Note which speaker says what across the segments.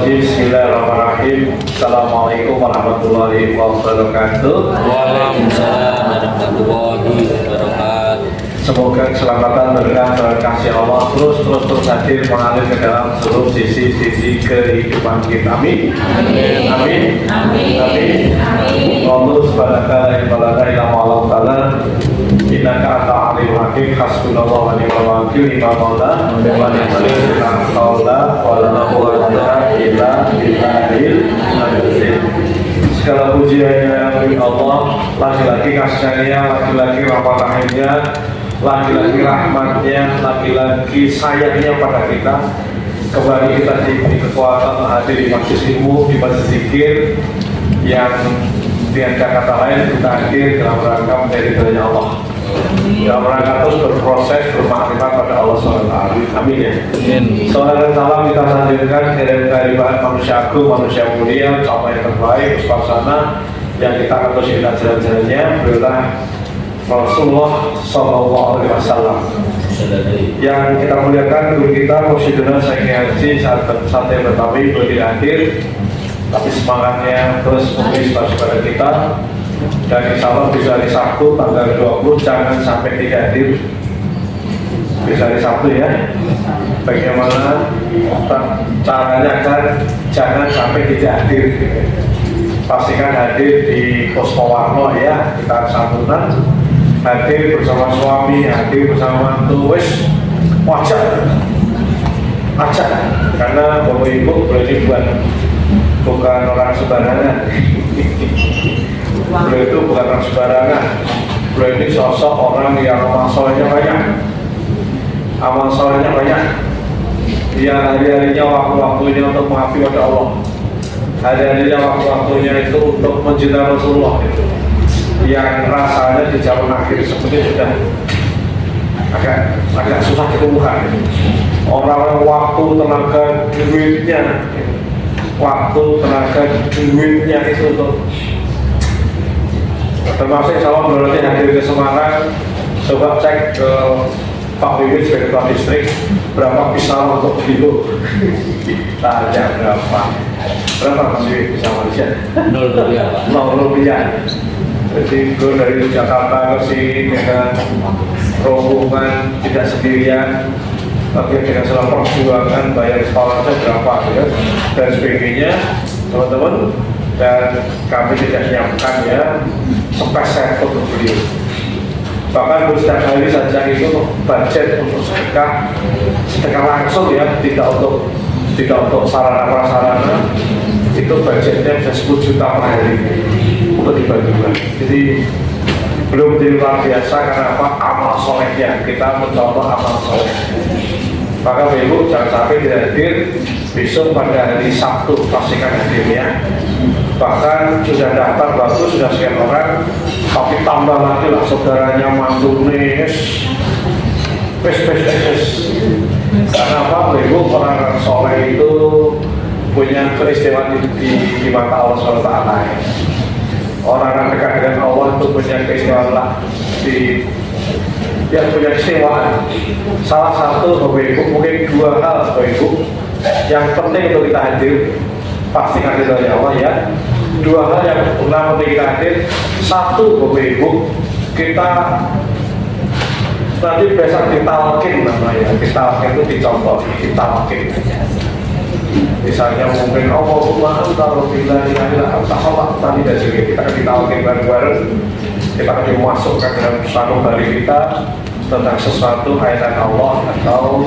Speaker 1: Bismillahirrahmanirrahim. Assalamualaikum warahmatullahi wabarakatuh.
Speaker 2: Waalaikumsalam warahmatullahi wabarakatuh.
Speaker 1: Semoga keselamatan berkah kasih Allah terus hadir mengalir ke dalam seluruh sisi kehidupan kita. Amin.
Speaker 2: Amin.
Speaker 1: Amin.
Speaker 2: Amin.
Speaker 1: Amin. Allah subhanahu wa ta'ala innaka anta alimul hakim hasbunallahu wa ni'mal wakil imam maula wa ni'mal maula wa la quwwata illa billahil azim. Segala pujiannya bagi Allah, lagi-lagi kasihnya, lagi-lagi rahmat rahimnya, lagi-lagi rahmatnya, lagi-lagi sayangnya pada kita. Kembali kita diberi kekuatan hadir di majelis ilmu, di majelis zikir yang dengan kata lain kita hadir dalam rangka mencari ridhonya Allah, dalam rangka terus berproses bermakrifat pada Allah SWT. Amin ya. Salam dan salam kita hadirkan dari manusia agung, manusia mulia, sama yang terbaik, Ustazana yang kita akan terus kita jalan-jalannya berilah Rasulullah SAW yang kita muliakan. Guru kita Musyiduna Sayyid Haji saat yang Betawi boleh hadir, tapi semangatnya terus memberi kepada kita, dan insya Allah bisa hari Sabtu tanggal 20 jangan sampai tidak hadir. Bisa hari Sabtu ya. Bagaimana caranya kan jangan sampai tidak hadir. Pastikan hadir di Posmowarno ya, kita santunan, hadir bersama suami, hadir bersama mantu, wis wajar aja, karena bapak ibu berarti bukan orang sembarangan. Beliau itu bukan orang sembarangan. Beliau ini sosok orang yang amal solehnya banyak. Amal solehnya banyak. Dia hari-harinya waktu-waktunya untuk mengabdi pada Allah. Hari-harinya waktu-waktunya itu untuk mencintai Rasulullah. Yang rasanya di zaman akhir seperti sudah agak susah ditemukan. Orang-orang waktu, tenaga, duitnya, itu untuk termasuk kalau berarti hadir ke Semarang, coba cek ke Pak Wiwit sebagai Ketua Distrik berapa pisau untuk kilo. Tanya berapa Mas Wiwit bisa Malaysia?
Speaker 2: 0 rupiah Pak.
Speaker 1: 0 rupiah. Jadi gue dari Jakarta ke sini dengan rombongan tidak sendirian, tapi dengan selama perjuangan bayar sekolahnya berapa ya dan sebagainya teman-teman, dan kami tidak menyiapkan ya spesial untuk beliau. Bahkan setiap hari saja itu budget untuk sedekah langsung ya, tidak untuk sarana prasarana, itu budgetnya bisa 10 juta per hari untuk dibagi-bagi. Jadi belum menjadi luar biasa karena apa? Amal solehnya, kita mencontoh amal soleh. Maka Ibu jangan sampai tidak hadir. Besok pada hari Sabtu pastikan hadirnya. Bahkan sudah daftar bagus, sudah sekian orang, tapi tambah lagi lah saudaranya, mantunya, pes. Karena apa? Ibu orang soleh itu punya keistimewaan di mata Allah SWT. Orang-orang dekat dengan Allah itu punya keistimewaan lah yang punya keistimewaan. Salah satu Bapak Ibu, mungkin 2 hal Bapak Ibu yang penting untuk kita hadir, pastikan hadir dari Allah ya. 2 hal yang penting kita hadir. 1 Bapak Ibu, kita nanti besok ditalkin namanya. Ditalkin itu dicontoh, ditalkin. Misalnya mungkin Allahumma anta rabbil ilaha ta'ala tadi dan juga kita akan ditalkin bareng-bareng. Kita akan dimasukkan dalam satu hari kita tentang sesuatu ayat Allah atau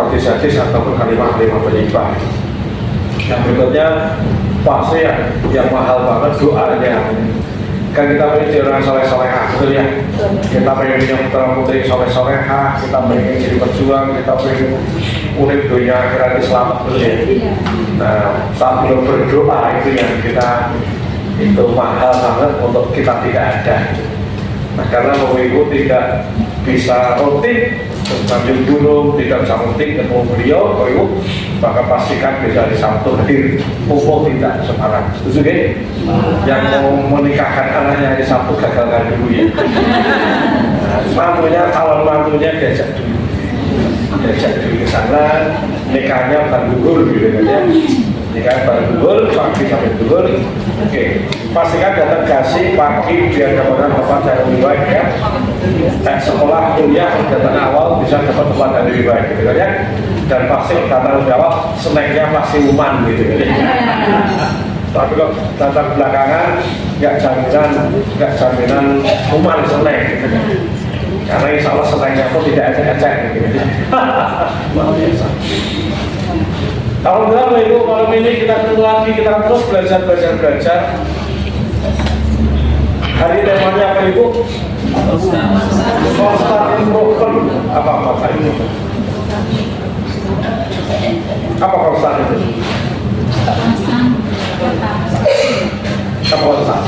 Speaker 1: hadis-hadis ataupun kalimat-kalimat penyimpang. Yang berikutnya pasti yang mahal banget doanya. Kan kita pengen jadi orang soleh-solehah, betul ya? Kita pengen punya putra putri soleh-solehah, kita pengen jadi pejuang, kita pengen urip dunia akhirat selamat, betul ya? Nah, saat belum berdoa itu yang kita itu mahal banget untuk kita tidak ada. Nah, karena Bapak Ibu tidak bisa rutin sambil gunung, tidak bisa rutin ketemu beliau, Bapak Ibu, maka pastikan bisa di Sabtu hadir, mumpung tidak Semarang. Setuju ya? Yang mau menikahkan anaknya di Sabtu gagalkan dulu ya. Nah, calon mantunya diajak dulu. diajak diri ke sana, nikahnya bukan gugur gitu kan ya. Nikahnya bukan gugur, pagi sampai gugur. Oke, pastikan datang kasih pagi biar dapat tempat yang lebih baik ya. Dan sekolah kuliah datang awal bisa dapat tempat yang lebih baik gitu kan ya. Dan pasti datang jawab snacknya pasti uman gitu kan ya. Tapi kok datang belakangan nggak jaminan uman snack gitu kan. Karena insya Allah snacknya pun tidak acak-acak gitu. Luar biasa. Alhamdulillah Ibu, malam ini kita ketemu lagi, kita terus belajar. Hari temanya apa Ibu? Constant improvement. Apa itu? Apa constant itu? Apa constant?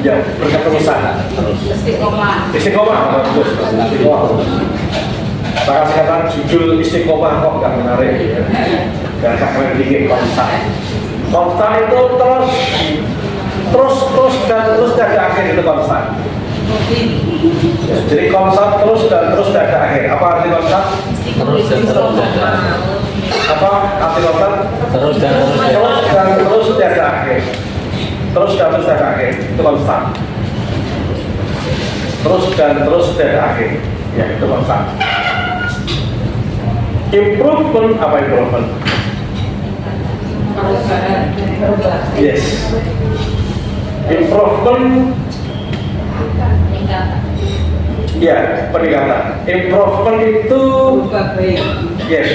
Speaker 1: Ya, berketerusan. Istiqomah. Bagus. Maka sekarang judul istiqomah kok gak menarik ya. Dan keren dikit konstan. Konstan itu terus dan ada akhir itu konstan. Ya, jadi konstan terus dan ada akhir. Apa arti konstan?
Speaker 2: Terus dan terus ada.
Speaker 1: Apa arti konstan?
Speaker 2: Terus dan
Speaker 1: terus ada akhir. Terus dan terus ada akhir itu konstan. Terus dan terus ada akhir. Ya itu konstan. Improvement apa improvement? Yes. Improvement. Ya, peningkatan. Improvement itu yes.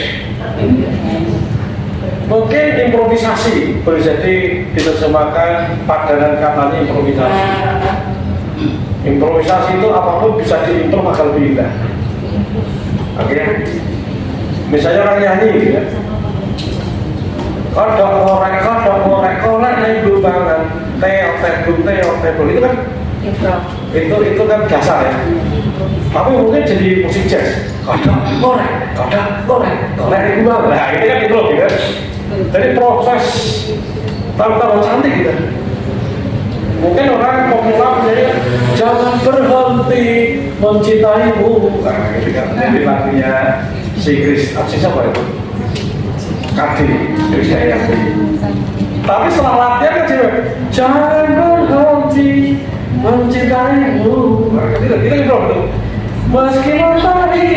Speaker 1: Mungkin improvisasi boleh jadi diterjemahkan padanan katanya improvisasi. Improvisasi itu apapun bisa diimprove agar lebih indah. Oke. Misalnya orang nyanyi gitu ya. Kodok ngorek naik banget. Teo itu kan itu kan dasar ya. Tapi mungkin jadi musik jazz. Kodok ngorek naik banget. Nah ini kan itu loh gitu. Jadi proses tambah cantik gitu. Mungkin orang pemula menjadi jangan berhenti mencintaimu. Nah ini kan jadi lagunya si siapa itu? Krisdayanti. Tapi setelah latihan kan cewek jangan berhenti mencintaimu. Nah, kita gitu. Meski matahari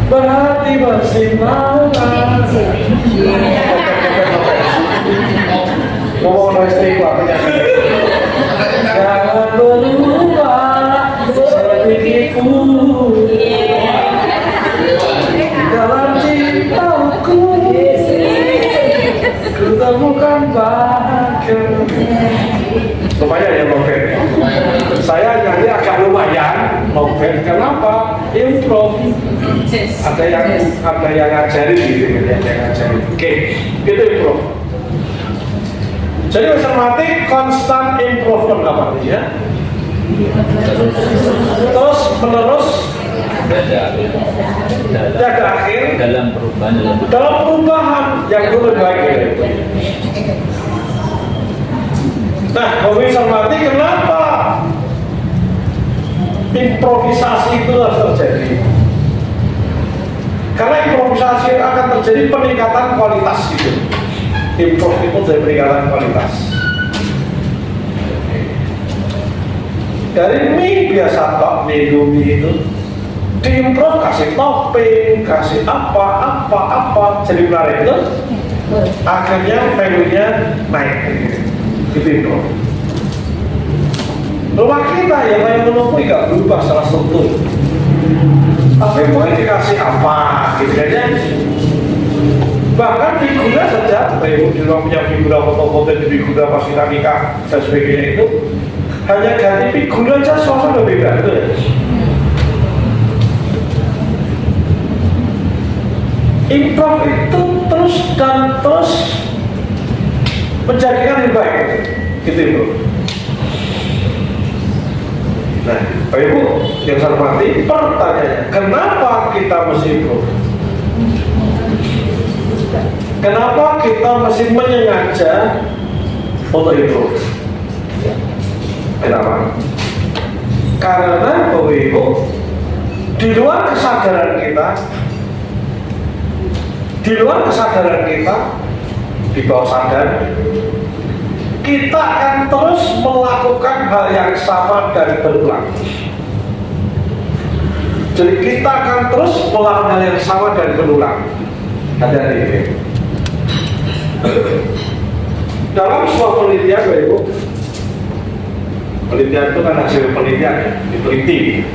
Speaker 1: berhati bersinar. Ngomong sama istriku apa jangan berubah sedikitku. Dalam cintaku kutemukan bahagia. Lumayan ya Novel. Saya nyanyi agak lumayan Novel. Kenapa? Improve. Ada yang ngajarin gitu, yang ngajarin. Oke, itu improve. Jadi cermati constant improvement apa ya? Terus menerus. Tidak akhir
Speaker 2: dalam perubahan
Speaker 1: yang lebih baik. Nah, Bapak cermati kenapa improvisasi itu harus terjadi? Karena improvisasi akan terjadi peningkatan kualitas hidup. Improve itu dari peningkatan kualitas. Dari mie biasa tok, mie itu diimprove, kasih topping, kasih apa jadi menarik itu. Akhirnya value-nya naik. Gitu improve. Rumah kita yang lain menunggu nggak berubah secara struktur. Tapi mungkin dikasih apa gitu aja. Bahkan figura saja, Ibu di rumah punya figura foto-foto di figura pas kita nikah dan sebagainya itu hanya ganti figura aja suasana beda, betul ya? Improve itu terus dan terus menjadikan lebih baik, gitu Ibu. Nah, Bapak Ibu yang saya hormati, pertanyaannya, kenapa kita mesti improve? Kenapa kita mesti menyengaja untuk improve? Kenapa? Karena Bapak Ibu di luar kesadaran kita, di bawah sadar, kita akan terus melakukan hal yang sama dan berulang. Jadi kita akan terus melakukan hal yang sama dan berulang. Hati-hati ini. Dalam sebuah penelitian, Bapak Ibu, penelitian itu kan hasil penelitian, diteliti.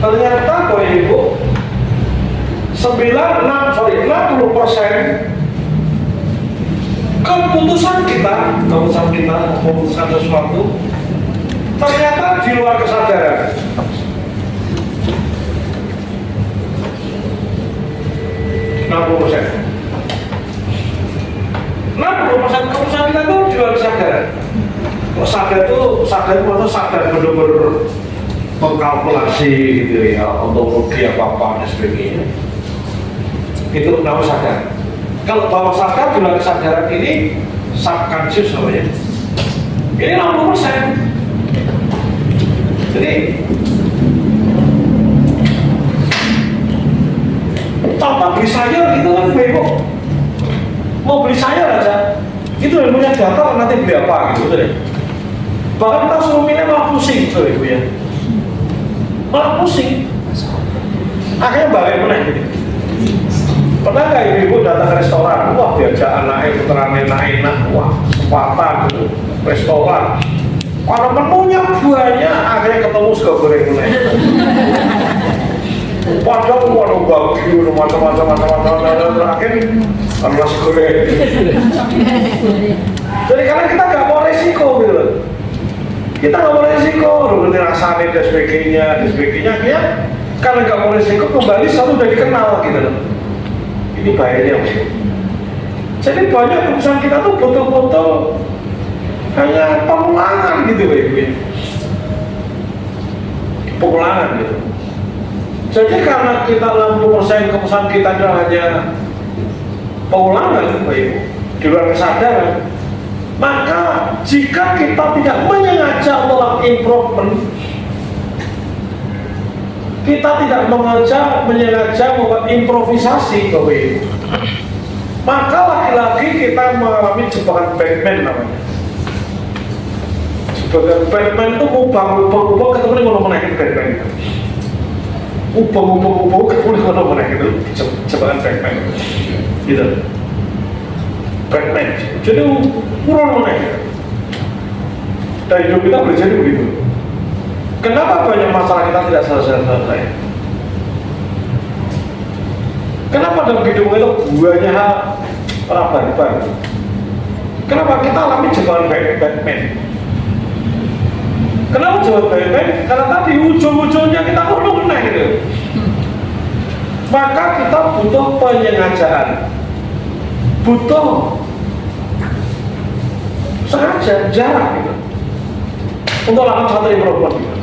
Speaker 1: Ternyata Bapak Ibu, 60% keputusan kita memutuskan sesuatu ternyata di luar kesadaran. 60% keputusan kita itu di luar kesadaran. Kalau sadar benar-benar mengkalkulasi gitu ya, untuk apa dan sebagainya. Itu namanya sadar. Kalau bawah sadar di luar kesadaran ini subconscious namanya. Ini 60%. Jadi contoh beli sayur itu kan bebo. Mau beli sayur aja, itu ilmunya data nanti beli apa gitu deh. Bahkan kita suruh milih malah pusing tuh ibu ya. Malah pusing. Akhirnya balik mana gitu. Pernah nggak ibu datang ke restoran, wah diajak anaknya puterannya enak, wah kesempatan gitu, restoran. Karena menunya banyak, akhirnya ketemu sego goreng mulai. Padahal waduh bagio, macam-macam, terakhir nasi goreng. Jadi karena kita nggak mau resiko gitu loh. Kita nggak mau resiko, rutin rasanya dan sebagainya, akhirnya karena nggak mau resiko kembali satu udah dikenal gitu loh. Ini bahayanya. Jadi banyak keputusan kita tuh betul-betul hanya pengulangan gitu Ibu ya. Pengulangan gitu. Jadi karena kita 60% keputusan kita adalah hanya pengulangan Ibu di luar kesadaran, maka jika kita tidak menyengaja melakukan improvement, kita tidak menyengaja membuat improvisasi Bapak Ibu, maka lagi-lagi kita mengalami jebakan Batman namanya. Jebakan Batman itu ubah ketemu di mana menaik Batman. Ubah ketemu di mana menaik itu jebakan Batman. Gitu. Batman. Jadi kurang menaik. Dan hidup kita boleh jadi begitu. Kenapa banyak masalah kita tidak selesai? Kenapa dalam hidup itu banyak hal perabot? Kenapa kita alami jebakan Batman? Kenapa jebakan Batman? Karena tadi ujung-ujungnya kita perlu menang gitu. Maka kita butuh penyengajaan, butuh sengaja jarak gitu untuk lakukan satu improvement gitu.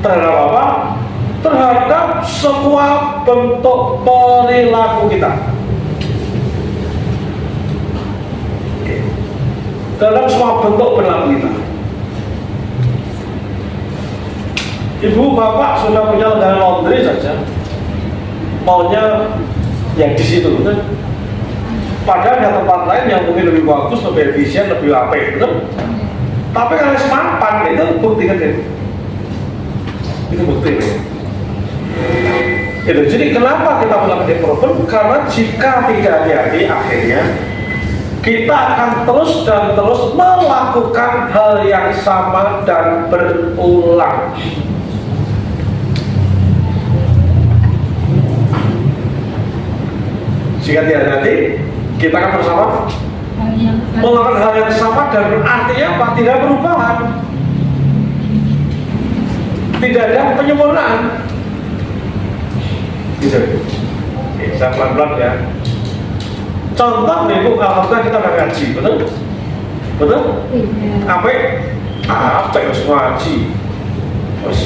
Speaker 1: Terhadap apa? Terhadap semua bentuk perilaku kita. Terhadap semua bentuk perilaku kita. Ibu, bapak sudah punya lembaga laundry saja, maunya yang di situ, betul? Padahal ada tempat lain yang mungkin lebih bagus, lebih efisien, lebih apik, betul? Tapi kalau semampan itu bukti kan itu? Itu bukti ya. Itu. Jadi kenapa kita melakukan improvement? Karena jika tidak hati-hati akhirnya kita akan terus dan terus melakukan hal yang sama dan berulang. Jika tidak hati-hati, kita akan bersama melakukan hal yang sama dan artinya apa? Tidak perubahan. Tidak ada penyempurnaan. Gitu. Oke, saya pelan-pelan ya. Contoh Ibu, alhamdulillah kita udah ngaji, betul? Betul? Apa harus ngaji? Terus,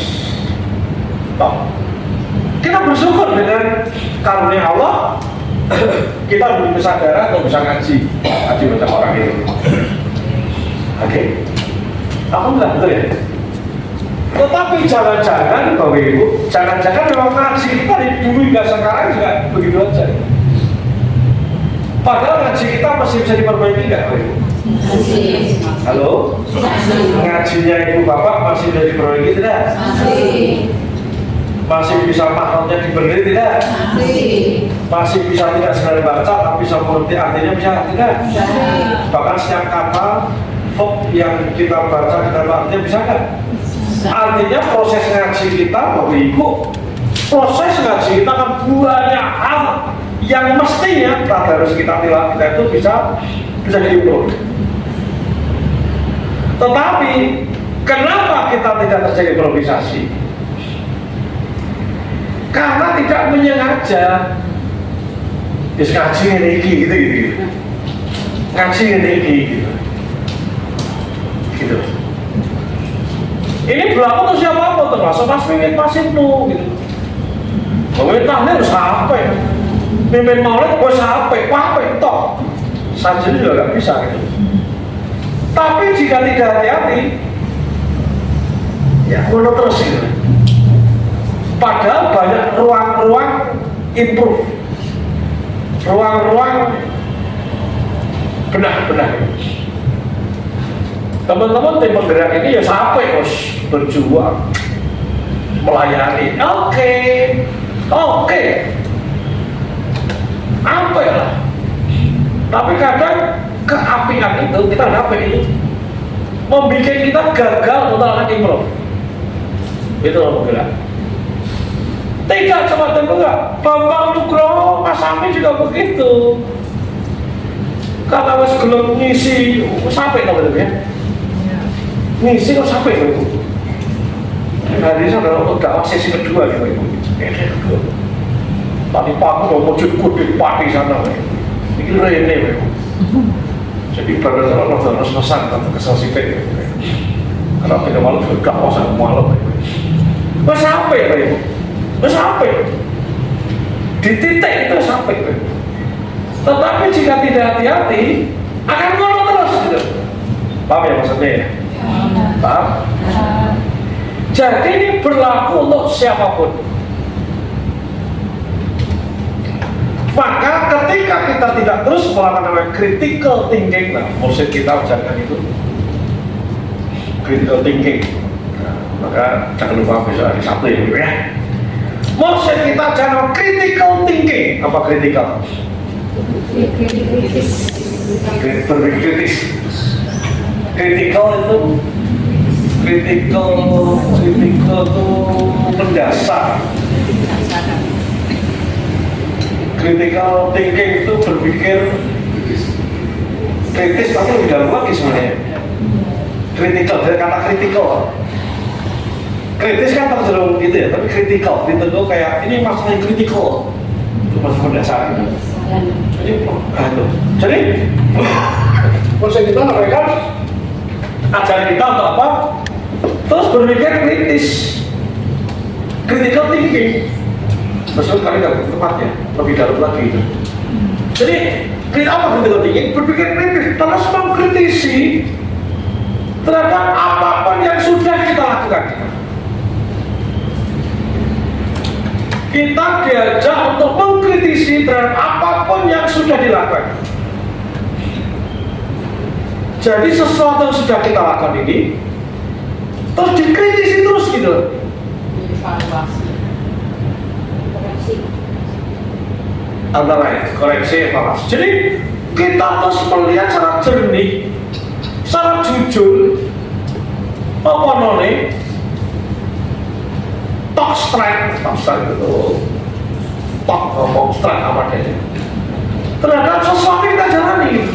Speaker 1: kita bersyukur dengan karunia Allah. Kita belum bisa sadar atau bisa ngaji macam orang itu. Oke, alhamdulillah betul ya. Tetapi jangan-jangan Bapak Ibu, jangan-jangan memang ngaji kita dari dulu hingga sekarang juga begitu aja. Padahal ngaji kita masih bisa diperbaiki nggak Bapak Ibu? Halo? Ngajinya Ibu Bapak masih bisa diperbaiki tidak? Masih bisa maknanya diberi tidak? Masih bisa tidak sekali baca tapi bisa mengerti artinya bisa tidak? Bahkan setiap kata yang kita baca kita artinya bisa nggak? Artinya proses ngaji kita Bapak Ibu, proses ngaji kita kan banyak hal yang mestinya harus kita itu bisa diukur. Tetapi kenapa kita tidak terjadi improvisasi? Karena tidak menyengaja. Terus ngaji ini gitu. Ngaji ini gitu. Ini berlaku untuk siapapun, termasuk Mas Mimin, Mas Ibnu gitu. Pemerintahnya harus sampai, mimpin maulid harus sampai, toh. Sajil juga nggak bisa gitu. Tapi jika tidak hati-hati, ya mono terus gitu. Padahal banyak ruang-ruang improve, ruang-ruang benah. Teman-teman tim penggerak ini ya sampai bos berjuang melayani. Oke. Apa ya lah? Tapi kadang keapian itu kita dapat itu membuat kita gagal untuk melakukan improve. Itu loh penggerak. Tidak cuma tim penggerak, Bambang Nugroho, Mas Amin juga begitu. Kata mas gelem ngisi sampai tahu ya? Ngisi kok sampai Ibu. Hari ini adalah untuk dakwah sesi kedua ya Ibu. Sesi kedua. Tadi pagi mau wujudku di pati sana. Ini rene Ibu. Jadi pada saat harus pesan tentang kesal sipil. Karena tidak malam juga dakwah sama malam. Mas sampai Ibu. Mas sampai. Di titik itu sampai Ibu. Tetapi jika tidak hati-hati akan ngono terus gitu. Paham ya maksudnya ya? Paham? Jadi ini berlaku untuk siapapun. Maka ketika kita tidak terus melakukan namanya critical thinking, nah mursyid kita ucapkan itu critical thinking. Nah, maka jangan lupa besok hari Sabtu ya. Mursyid kita jangan critical thinking. Apa critical? Berpikir kritis. Kritikal itu mendasar. Critical thinking itu berpikir kritis, tapi lebih dalam lagi sebenarnya. Kritikal dari kata kritikal. Kritis kan terjerung gitu ya, tapi kritikal itu kayak ini masalah yang kritikal. Itu masalah mendasar. Jadi proses kita mereka ajaran kita untuk apa? Terus berpikir kritis, critical thinking. Maksud kali nggak tepatnya, lebih dalam lagi itu. Jadi apa critical thinking? Berpikir kritis, terus mengkritisi terhadap apapun yang sudah kita lakukan. Kita diajak untuk mengkritisi terhadap apapun yang sudah dilakukan. Jadi sesuatu yang sudah kita lakukan ini terus dikritisi terus gitu. Antara lain koreksi evaluasi. Jadi kita terus melihat secara jernih, secara jujur, apa nolnya talk straight itu talk straight apa adanya terhadap sesuatu yang kita jalani.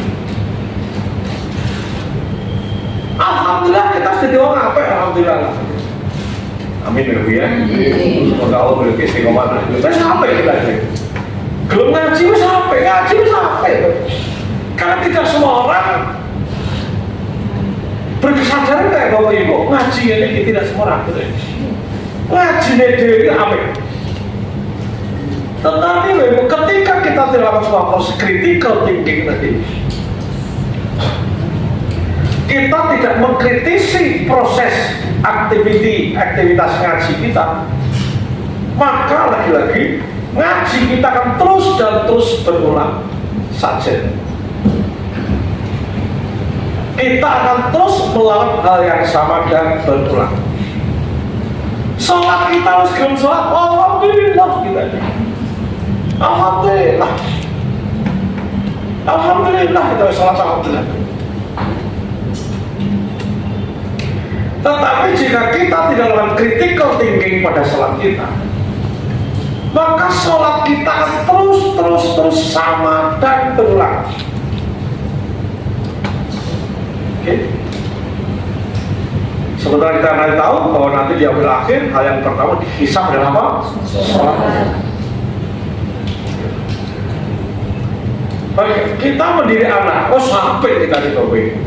Speaker 1: Alhamdulillah kita sudah orang apa? Alhamdulillah. Amin ya. Semoga Allah beri istiqomah. Kita sampai kita ini. Belum ngaji sampai. Karena tidak semua orang berkesadaran kayak Bapak Ibu. Ngaji ini tidak semua orang gitu. Ngaji ini apa? Tetapi Ibu, ketika kita tidak melakukan sebuah proses critical thinking tadi, kita tidak mengkritisi proses aktivitas ngaji kita, maka lagi-lagi ngaji kita akan terus dan terus berulang saja. Kita akan terus melakukan hal yang sama dan berulang. Sholat kita harus belum sholat, alhamdulillah kita. Alhamdulillah. Alhamdulillah kita sholat alhamdulillah. Tetapi jika kita tidak melakukan critical thinking pada sholat kita, maka sholat kita akan terus sama dan berulang. Oke. Sementara kita nanti tahu bahwa nanti di akhir akhir hal yang pertama dihisab adalah apa? Sholat. Baik, kita mendidik anak, sampai kita dibawain.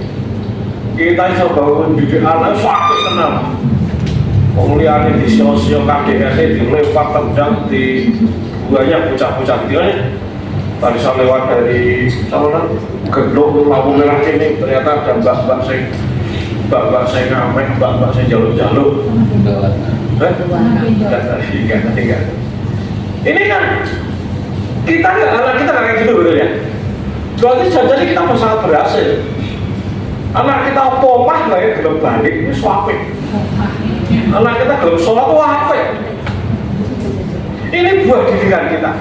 Speaker 1: Kita bisa bangun didik anak, sampai kenal. Pemulihan di sio-sio KDRT dilempar tendang di buahnya bocah-bocah dia. Tadi saya lewat dari gedung lampu merah ini, ternyata ada mbak-mbak saya ngamen, mbak-mbak saya jaluk-jaluk. Enggak. Ini kan kita nggak kayak gitu betul ya. Berarti jadi kita sangat berhasil. Anak kita pomah lah ya, gelap balik ini suapin. Anak kita gelap sholat wafat. Ini buat didikan kita.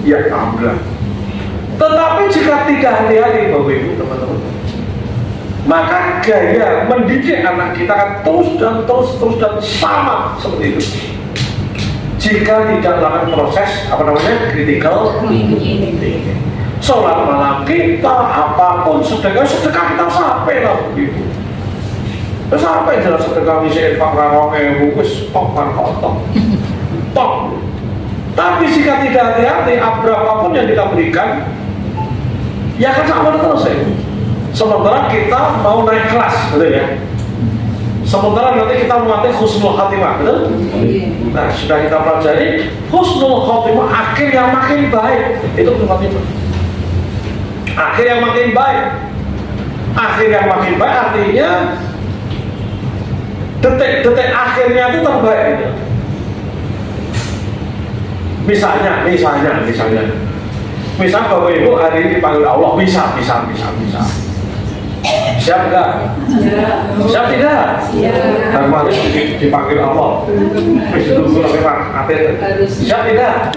Speaker 1: Ya alhamdulillah. Tetapi jika tidak hati-hati Bapak Ibu teman-teman, maka gaya mendidik anak kita akan terus dan sama seperti itu. Jika tidak melakukan proses critical thinking. Sholat malam kita, apapun sedekah kita sampai lah begitu. Sampai dalam sedekah misalnya Pak Raronge bungkus kan kotor. Tapi jika tidak hati-hati, berapapun yang kita berikan, ya akan sama terus ya. Sementara kita mau naik kelas, betul ya. Sementara nanti kita melatih husnul khatimah, betul? Nah, sudah kita pelajari husnul khatimah, akhir yang makin baik. Itu husnul khatimah. Akhir yang makin baik. Akhir yang makin baik artinya detik-detik akhirnya itu terbaik. Misalnya Bapak Ibu hari ini dipanggil Allah, bisa. Siap enggak? Siap tidak? Dan kemarin dipanggil Allah. Siap tidak?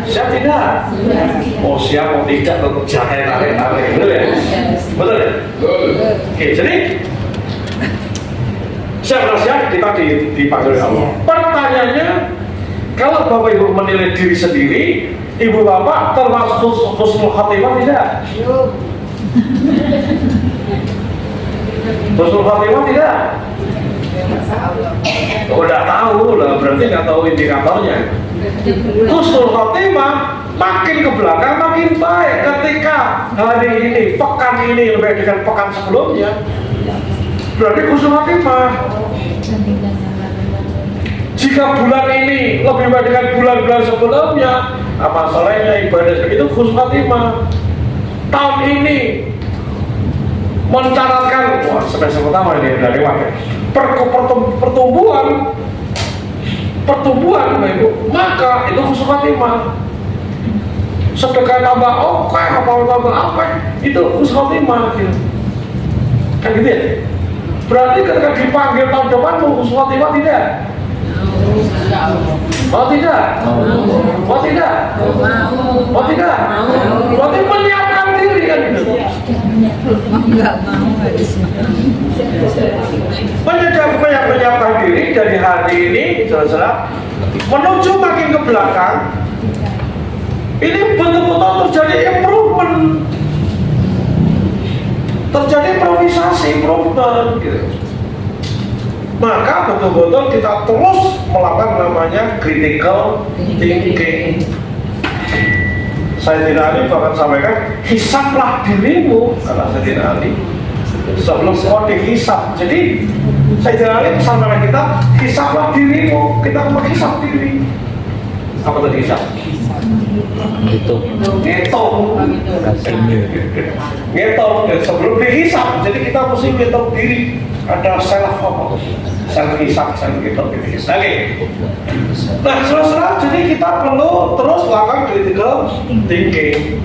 Speaker 1: Siap tidak? Oh siap, mau tidak, tetap tarik. Betul ya? Betul ya? Oke, jadi siap kita dipanggil Allah. Pertanyaannya, kalau Bapak Ibu menilai diri sendiri, Ibu Bapak termasuk husnul khatimah tidak? Husnul khatimah tidak? Udah tahu lah, berarti nggak tahu indikatornya. Husnul khatimah makin ke belakang makin baik. Ketika hari ini, pekan ini lebih baik dengan pekan sebelumnya, berarti husnul khatimah. Jika bulan ini lebih baik dengan bulan-bulan sebelumnya, masalahnya ibadah itu husnul khatimah. Tahun ini mencatatkan semester pertama ini dari waktu pertumbuhan maka itu husnul khatimah. Sedekah tambah oke, tambah apa itu husnul khatimah gitu. Kan gitu ya. Berarti ketika dipanggil tahun depan husnul khatimah tidak? Mau tidak? Berarti menyiapkan diri kan gitu. Menyiapkan diri dari hari ini saudara menuju makin ke belakang. Ini betul-betul terjadi improvement, terjadi improvement gitu. Maka betul-betul kita terus melakukan namanya critical thinking. Sayyidina Ali bahkan sampaikan, hisablah dirimu, kata Sayyidina Ali, sebelum kau dihisab. Jadi Sayyidina Ali pesan pada kita, hisablah dirimu, kita menghisab diri. Apa tadi hisab?
Speaker 2: Itu
Speaker 1: ngitung.
Speaker 2: Kasimir.
Speaker 1: Ngitung dan sebelum dihisap, jadi kita mesti ngitung diri. Ada self apa? Self hisap, self ngitung diri. Oke. Nah, setelah jadi kita perlu terus lakukan critical thinking.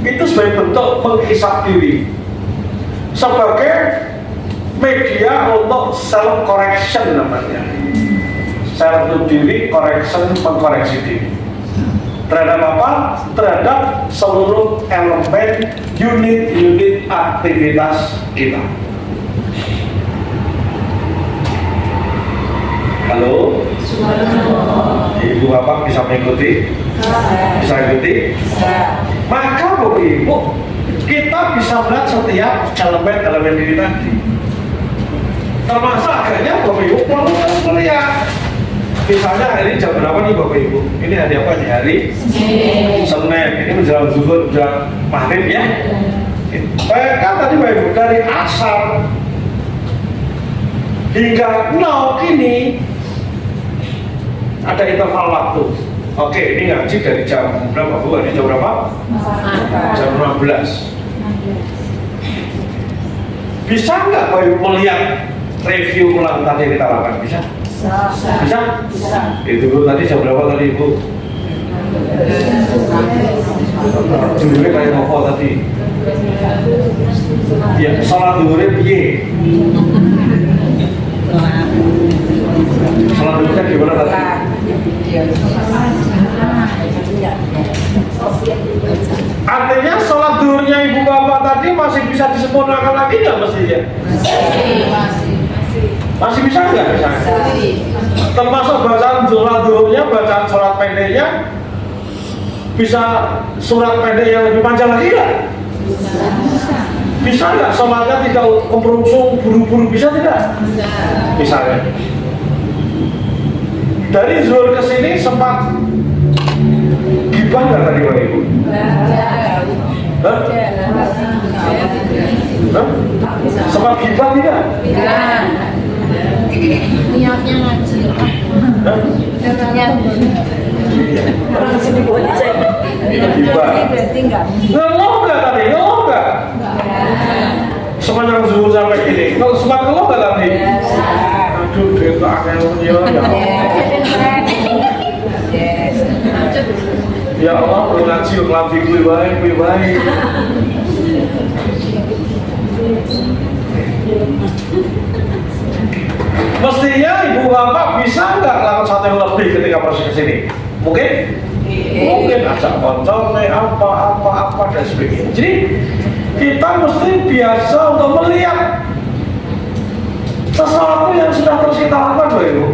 Speaker 1: Itu sebagai bentuk menghisap diri sebagai media untuk self correction namanya. Self to diri, correction, mengkoreksi diri. Terhadap apa? Terhadap seluruh elemen unit-unit aktivitas kita. Halo? Ibu Bapak bisa mengikuti? Bisa ikuti? Maka Bapak Ibu, kita bisa melihat setiap elemen-elemen diri tadi. Termasuk akhirnya Bapak Ibu perlu melihat. Misalnya hari ini jam berapa nih Bapak Ibu? Ini hari apa nih? Hari Senin. Ini menjelang zuhur, menjelang maghrib ya. Kan tadi Bapak Ibu dari asar hingga 0 kini ada interval waktu. Oke, ini ngaji dari jam berapa Bu? Ini jam berapa? Jam 16. Bisa nggak Bapak Ibu melihat review ulang tadi yang kita lakukan? Bisa? Bisa? Itu Bu, tadi jam berapa tadi Ibu? Dulunya kayak apa tadi? Ya, sholat dulunya piye? Sholat dulunya gimana tadi? Artinya sholat duhurnya Ibu Bapak tadi masih bisa disempurnakan lagi nggak mestinya? Masih bisa nggak misalnya? Termasuk bacaan sholat duhurnya, bacaan sholat pendeknya, bisa surat pendek yang lebih panjang lagi nggak? Bisa nggak sholatnya tidak kemerungsung buru-buru, bisa tidak? Misalnya dari zuhur ke sini sempat gibah nggak tadi Bapak Ibu? Hah? Hah? Sempat gibah tidak?
Speaker 3: Niatnya ngaji.
Speaker 1: Hah? Itu gibah. Ngeluh nggak tadi? Ngeluh nggak? Sepanjang zuhur sampai ini, kalau sempat ngeluh nggak tadi? Aduh, dia tak akan ya. Ya Allah, perlu ngaji, ngelambi gue baik. Mestinya Ibu Bapak bisa nggak lakukan satu yang lebih ketika proses kesini? Mungkin? Mungkin ajak koncolnya, apa dan sebagainya. Jadi kita mesti biasa untuk melihat sesuatu yang sudah terus kita lakukan Bapak Ibu.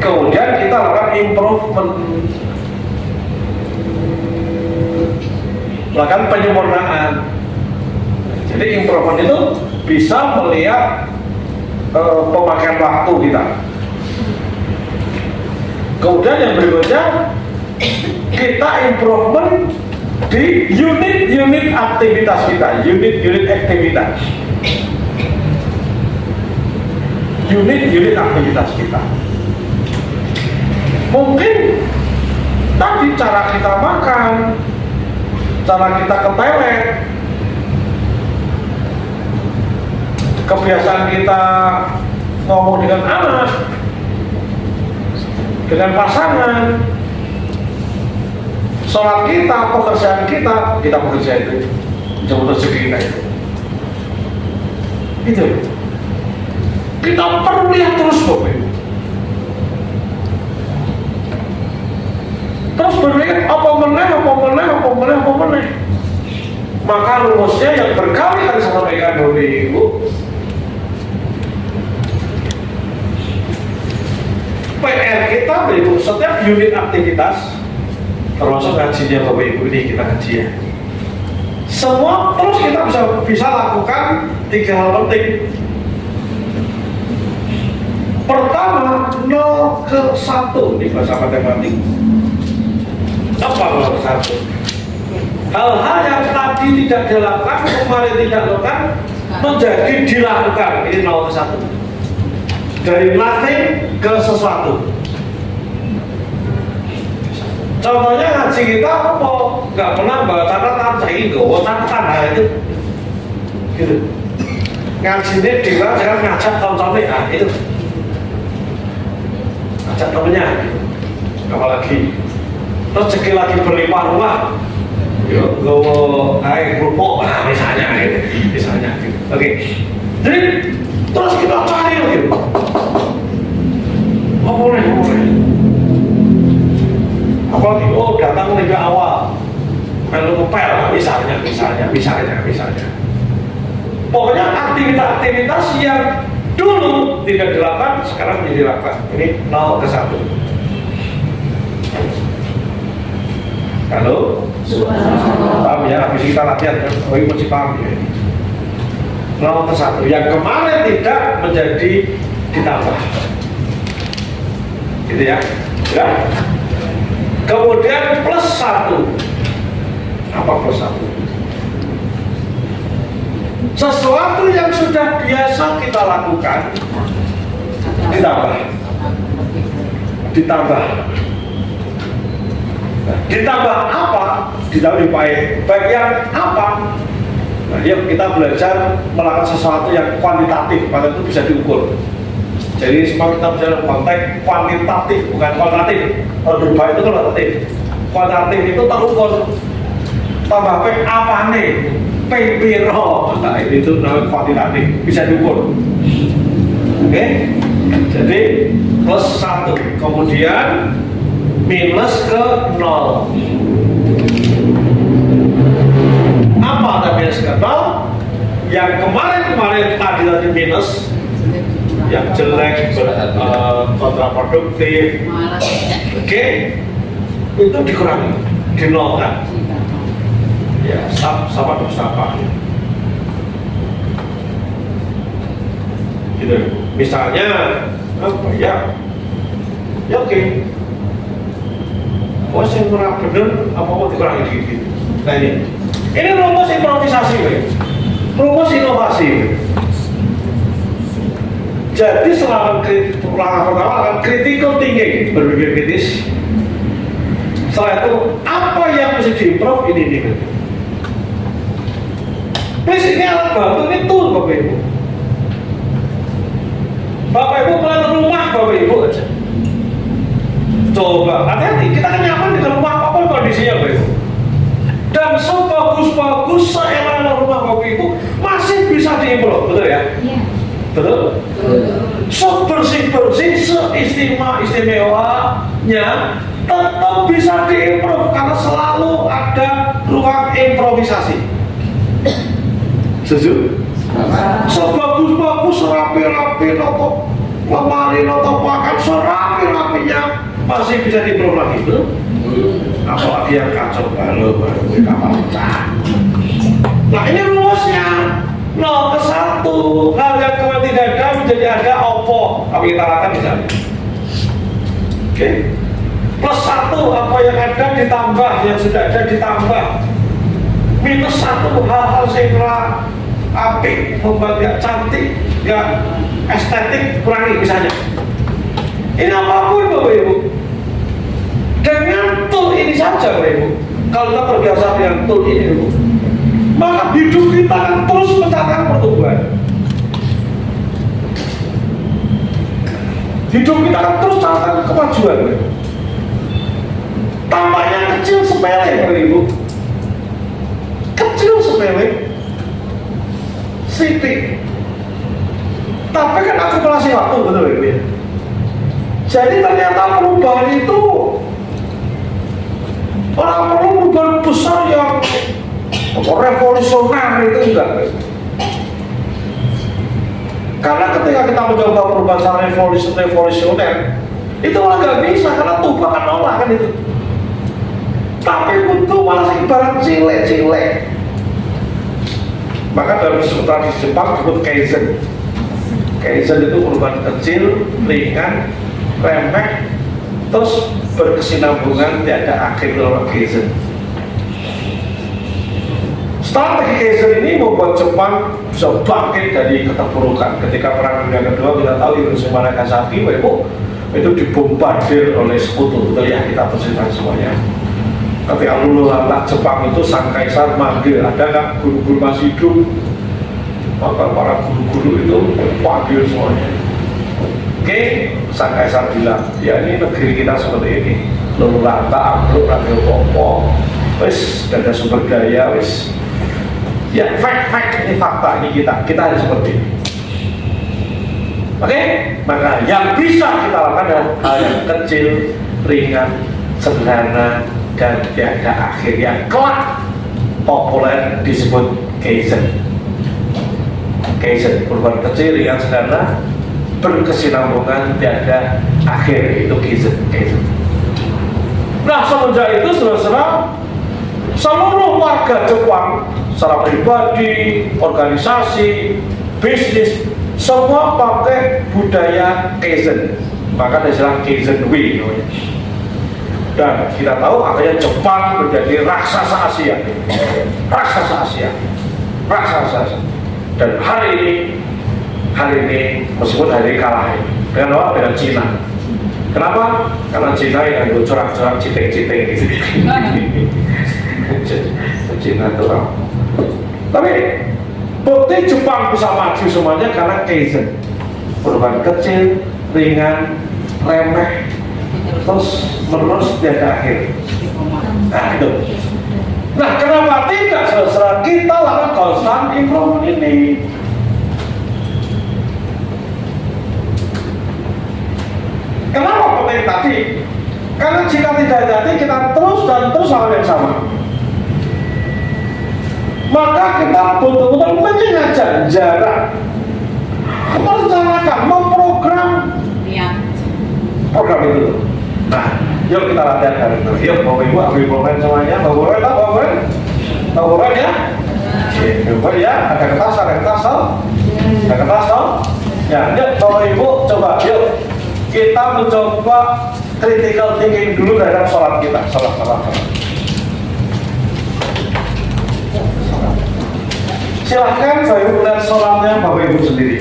Speaker 1: Kemudian kita lakukan improvement, lakukan penyempurnaan. Jadi improvement itu bisa melihat pemakaian waktu kita. Kemudian yang berikutnya kita improvement di unit-unit aktivitas kita, unit-unit aktivitas kita. Mungkin tadi cara kita makan, cara kita ke toilet, kebiasaan kita ngomong dengan anak, dengan pasangan, sholat kita, pekerjaan kita bekerja itu jemput rezeki kita itu kita perlu lihat terus Bapak. Terus berpikir apa meneh. Maka rumusnya yang berkali-kali saya sampaikan Bapak Ibu, PR kita Bapak Ibu, setiap unit aktivitas termasuk ngajinya Bapak Ibu ini kita ngaji ya. Semua terus kita bisa lakukan 3 hal penting. Pertama, 0 ke 1 ini bahasa matematik. Apa 0 ke 1? Hal-hal yang tadi tidak dilakukan, kemarin tidak dilakukan, menjadi dilakukan. Ini 0 ke 1. Dari nothing ke sesuatu. Contohnya ngaji kita apa? Nggak pernah bawa catatan, saya ini nggak bawa catatan, nah itu gitu. Ngaji ini dia jangan ngajak tontonnya, nah itu ngajak temennya, apalagi terus cekil lagi berlimpah rumah, yuk gue kerupuk, nah misalnya gitu, misalnya gitu. Oke, jadi terus kita cari gitu. Apa boleh? Apalagi datang lebih awal, melu ngepel, misalnya. Pokoknya aktivitas yang dulu tidak dilakukan sekarang menjadi dilakukan. Ini 0 ke 1. Halo? Paham ya? Habis kita latihan, mesti paham ya. 0 ke 1. Yang kemarin tidak menjadi ditambah. Gitu ya? Ya? Kemudian plus 1. Apa plus 1? Sesuatu yang sudah biasa kita lakukan ditambah. Ditambah apa? Ditambah bagian apa? Nah, yuk kita belajar melakukan sesuatu yang kuantitatif, maka itu bisa diukur. Jadi semua kita bicara konteks kuantitatif, bukan kualitatif. Kalau berubah itu kualitatif. Kuantitatif itu terukur. Tambah P apa nih? P piro. Nah itu namanya kuantitatif, bisa diukur. Oke? Jadi plus 1, kemudian minus ke 0. Apa ada minus ke 0? Yang kemarin tadi minus, yang jelek, kontraproduktif, oke, itu dikurangi, dinolkan, ya, sama gitu. Misalnya, apa ya, oke, saya kurang bener, apa mau dikurangi gitu. Nah ini rumus improvisasi, rumus inovasi. Jadi selama langkah pertama akan critical thinking, berpikir kritis. Setelah itu apa yang mesti diimprove ini. Please, ini alat bantu, ini tool Bapak Ibu. Bapak Ibu pulang rumah Bapak Ibu aja. Coba hati-hati, kita kan nyaman di rumah apapun kondisinya Bapak Ibu. Dan sebagus-bagus seelah rumah Bapak Ibu masih bisa diimprove, betul ya? Iya. Betul? Sebersih-bersih, seistimewanya tetap bisa diimprove karena selalu ada ruang improvisasi. Setuju? Sebagus-bagus, rapi-rapi, noto lemari, noto makan, serapi-rapinya masih bisa diimprove lagi, betul? Apalagi yang kacau balau, kapal pecah. Nah ini rumusnya. 0 ke 1, hal yang kemarin tidak ada menjadi ada, opo apa kita lakukan misalnya. Oke. Plus 1, apa yang ada ditambah, yang sudah ada ditambah. Minus 1, hal-hal yang apik, membuat gak cantik, gak estetik, kurangi misalnya. Ini apapun Bapak Ibu, dengan tool ini saja Bapak Ibu. Kalau kita terbiasa dengan tool ini Bapak Ibu, maka hidup kita akan terus mencatatkan pertumbuhan. Hidup kita akan terus mencatatkan kemajuan. Tampaknya kecil sepele Bapak Ibu, kecil sepele, sitik. Tapi kan akumulasi waktu, betul Ibu ya. Jadi ternyata perubahan itu orang perlu perubahan besar yang revolusioner itu enggak. Karena ketika kita mencoba perubahan secara revolusioner itu malah nggak bisa karena tubuh akan nolak kan itu. Tapi itu malah ibarat cilik. Maka dalam tradisi Jepang disebut kaizen. Kaizen itu perubahan kecil, ringan, remeh, terus berkesinambungan, tiada akhir dalam kaizen. Strategi kaizen ini membuat Jepang bisa bangkit dari keterpurukan. Ketika Perang Dunia Kedua kita tahu Hiroshima Nagasaki, itu dibombardir oleh sekutu, betul ya, kita persiapkan semuanya. Ketika luluh lantak Jepang itu sang kaisar manggil, ada nggak guru-guru masih hidup? Maka para guru-guru itu panggil semuanya. Oke, sang kaisar bilang, ya ini negeri kita seperti ini, luluh lantak, ambruk, radio popo, wis gak ada sumber daya, wis ya fact ini fakta, ini kita harus seperti ini. Oke, maka yang bisa kita lakukan adalah hal yang kecil, ringan, sederhana, dan tiada akhir yang kelak populer disebut kaizen. Kaizen, perubahan kecil, ringan, sederhana, berkesinambungan, tiada akhir, itu kaizen. Nah, semenjak itu saudara-saudara, seluruh warga Jepang secara pribadi, organisasi, bisnis, semua pakai budaya kaizen. Maka ada istilah kaizen way namanya. Dan kita tahu akhirnya Jepang menjadi raksasa Asia. Dan hari ini meskipun hari ini kalah dengan apa? Dengan Cina. Kenapa? Karena Cina yang corak-corak citing-citing gitu. Cina itu orang. Tapi bukti Jepang bisa maju semuanya karena kaizen. Perubahan kecil, ringan, remeh, terus menerus tiada akhir. Nah itu. Nah kenapa tidak saudara kita lakukan constant improvement ini? Kenapa penting tadi? Karena jika tidak hati kita terus dan terus hal yang sama, maka kita betul-betul menyengaja jarak, merencanakan, memprogram program itu. Nah, yuk kita latihan hari ini. Yuk, Bapak Ibu, ambil pulpen semuanya. Bapak ya. Bapak ya, ada kertas, Ya, yuk Bapak Ibu, coba, yuk kita mencoba critical thinking dulu terhadap sholat kita. Sholat. Silahkan Bapak Ibu lihat sholatnya Bapak Ibu sendiri.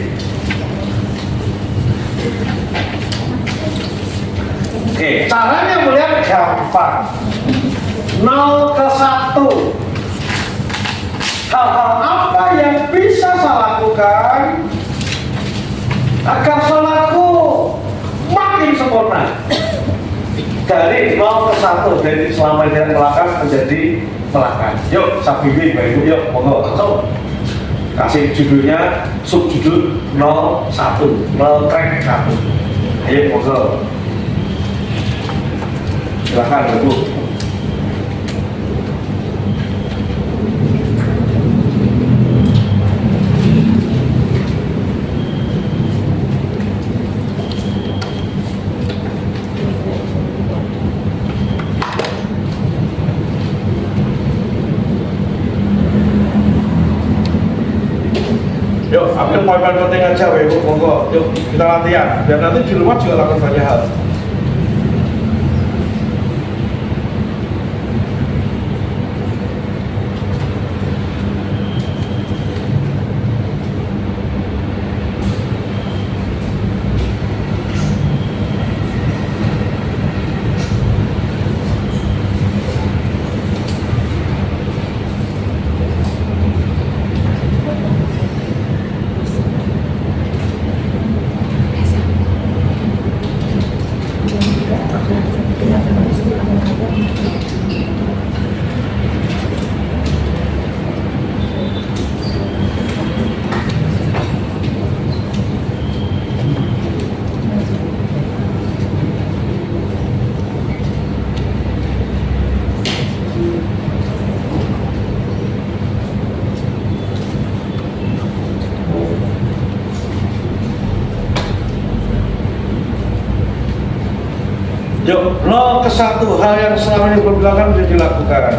Speaker 1: Oke, caranya melihat gampang. 0 ke 1. Hal-hal apa yang bisa saya lakukan agar sholatku makin sempurna? Dari 0 ke 1, dari selama dia melakukan menjadi melakukan. Yuk, sabibi Bapak Ibu, yuk, monggo. Kasih judulnya, subjudul 01, 0 track 1. Ayo, monggo. Silakan Ibu. Yuk, ambil poin-poin penting aja, Ibu. Monggo, yuk kita latihan. Dan nanti di rumah juga lakukan banyak hal. Yuk, 0 ke 1 hal yang selama ini belum dilakukan menjadi dilakukan.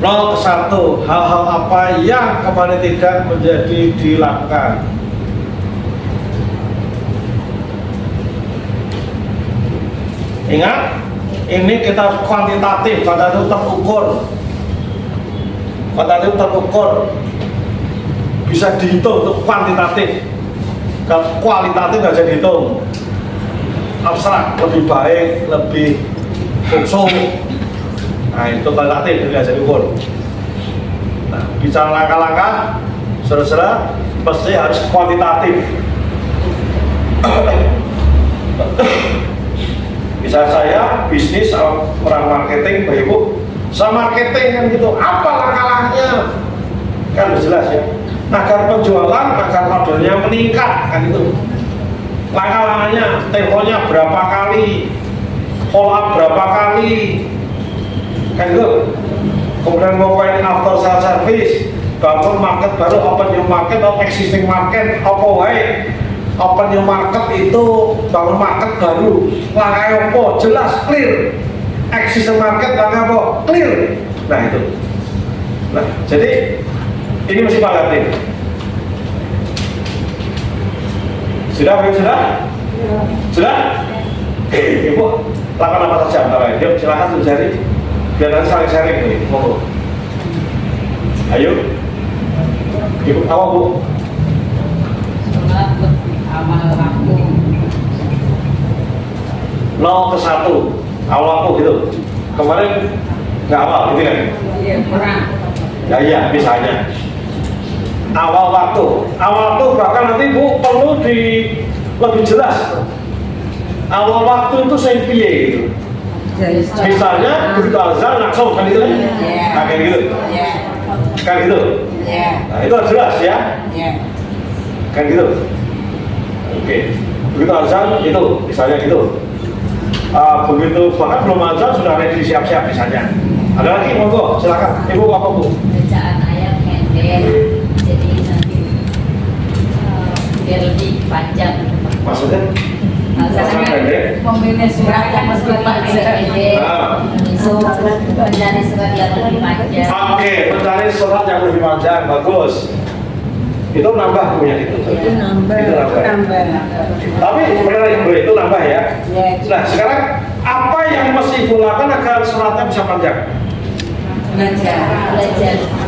Speaker 1: Ke 1 hal-hal apa yang kemarin tidak menjadi dilakukan. Ingat, Ini kita kuantitatif, kuantitatif terukur. Kuantitatif terukur bisa dihitung untuk kuantitatif. Kalau kualitatif nggak bisa dihitung. Abstrak, lebih baik, lebih khusus. Nah itu kualitatif, nggak bisa diukur. Nah, bicara langkah-langkah, saudara-saudara, pasti harus kuantitatif. Bisa saya bisnis orang marketing, Bapak Ibu, saya marketing kan gitu, apa langkah-langkahnya? Kan udah jelas ya. Agar penjualan, agar ordernya meningkat kan itu. Langkah-langkahnya, teleponnya berapa kali, follow up berapa kali, kan gitu. Kemudian melakukan after sales service, bangun market baru, open new market atau existing market, apa wae. Open new market itu bangun market baru, langkahnya apa? Jelas, clear. Existing market langkah apa? Clear. Nah itu. Nah jadi ini mesti kualitatif. Sudah, sudah? Sudah? Ibu lakukan apa saja? Yuk silakan cari. Biar nanti saling sharing nih, monggo. Ayo, ibu apa bu?
Speaker 3: Amal aku
Speaker 1: 0 ke 1 awal aku gitu. Kemarin nggak awal gitu kan?
Speaker 3: iya kurang
Speaker 1: Ya iya, misalnya awal waktu bahkan nanti bu perlu lebih jelas. Awal waktu itu saya piye gitu. Misalnya begitu azan langsung kan itu kan? Nah, kayak gitu. Kan gitu. Nah, itu harus jelas ya. Kan gitu. Oke. Begitu azan itu misalnya gitu. Begitu bahkan belum azan sudah ready siap-siap misalnya. Ada lagi monggo silakan. Ibu apa bu?
Speaker 3: bacaan ayat pendek jadi nanti biar lebih panjang.
Speaker 1: Maksudnya?
Speaker 3: Misalnya memilih surat yang lebih panjang mencari surat yang lebih panjang.
Speaker 1: Oke, mencari surat yang lebih panjang, bagus. Itu nambah punya itu.
Speaker 4: Itu nambah.
Speaker 1: Tapi benar ibu itu nambah ya. Nah sekarang apa yang mesti ibu lakukan agar suratnya bisa panjang?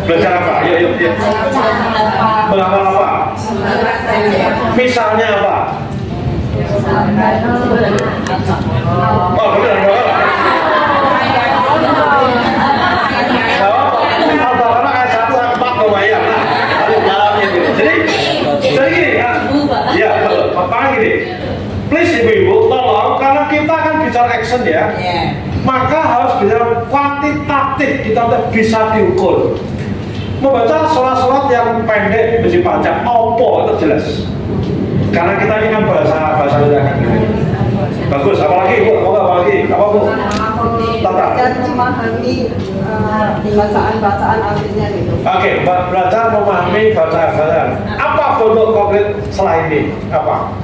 Speaker 1: Belajar apa? Yuk. Belajar apa? Misalnya apa? Oh benar. Karena ayat 1 ayat 4 kebayang. Jadi gini ya betul. Apa gini? Please ibu-ibu tolong karena kita kan bicara action ya. Maka harus bicara kuantitatif, kita bisa diukur. Membaca surat-surat yang pendek mesti panjang, opo itu jelas. Karena kita ini kan bahasa lidah kan. Bagus, apalagi bu, apalagi, apa bu? Tata.
Speaker 4: Belajar memahami bacaan artinya gitu.
Speaker 1: Oke, belajar memahami bacaan. Apa bentuk konkret selain ini? Apa?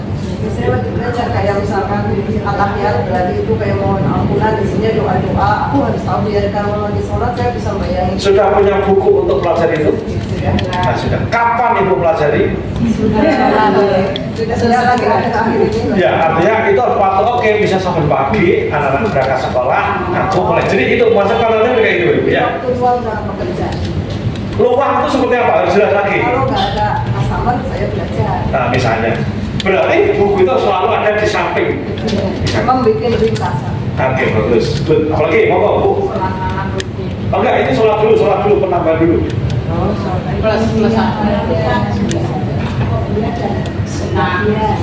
Speaker 4: Saya belajar kayak misalkan Al-Tahiyyat berarti itu kayak mohon ampunan, isinya doa-doa. Aku harus tahu biar kalau lagi sholat saya bisa bayangin.
Speaker 1: Sudah punya buku untuk belajar itu? Nah, sudah. Kapan ibu pelajari?
Speaker 4: Sudah lagi akhir-akhir ini.
Speaker 1: Ya, artinya itu harus waktu oke bisa sampai pagi, anak-anak berangkat sekolah, aku mulai. Jadi itu masa kanannya kayak gitu ibu ya.
Speaker 4: Waktu luang udah bekerja.
Speaker 1: Luang itu seperti apa? Harus jelas lagi.
Speaker 4: Kalau nggak ada customer saya belajar.
Speaker 1: Nah, misalnya. Berarti buku itu selalu ada di samping.
Speaker 4: Memang bikin ringkasan.
Speaker 1: Oke, bagus. Apalagi mau bu? Oh, enggak, ini sholat dulu, penambah dulu.
Speaker 3: Plus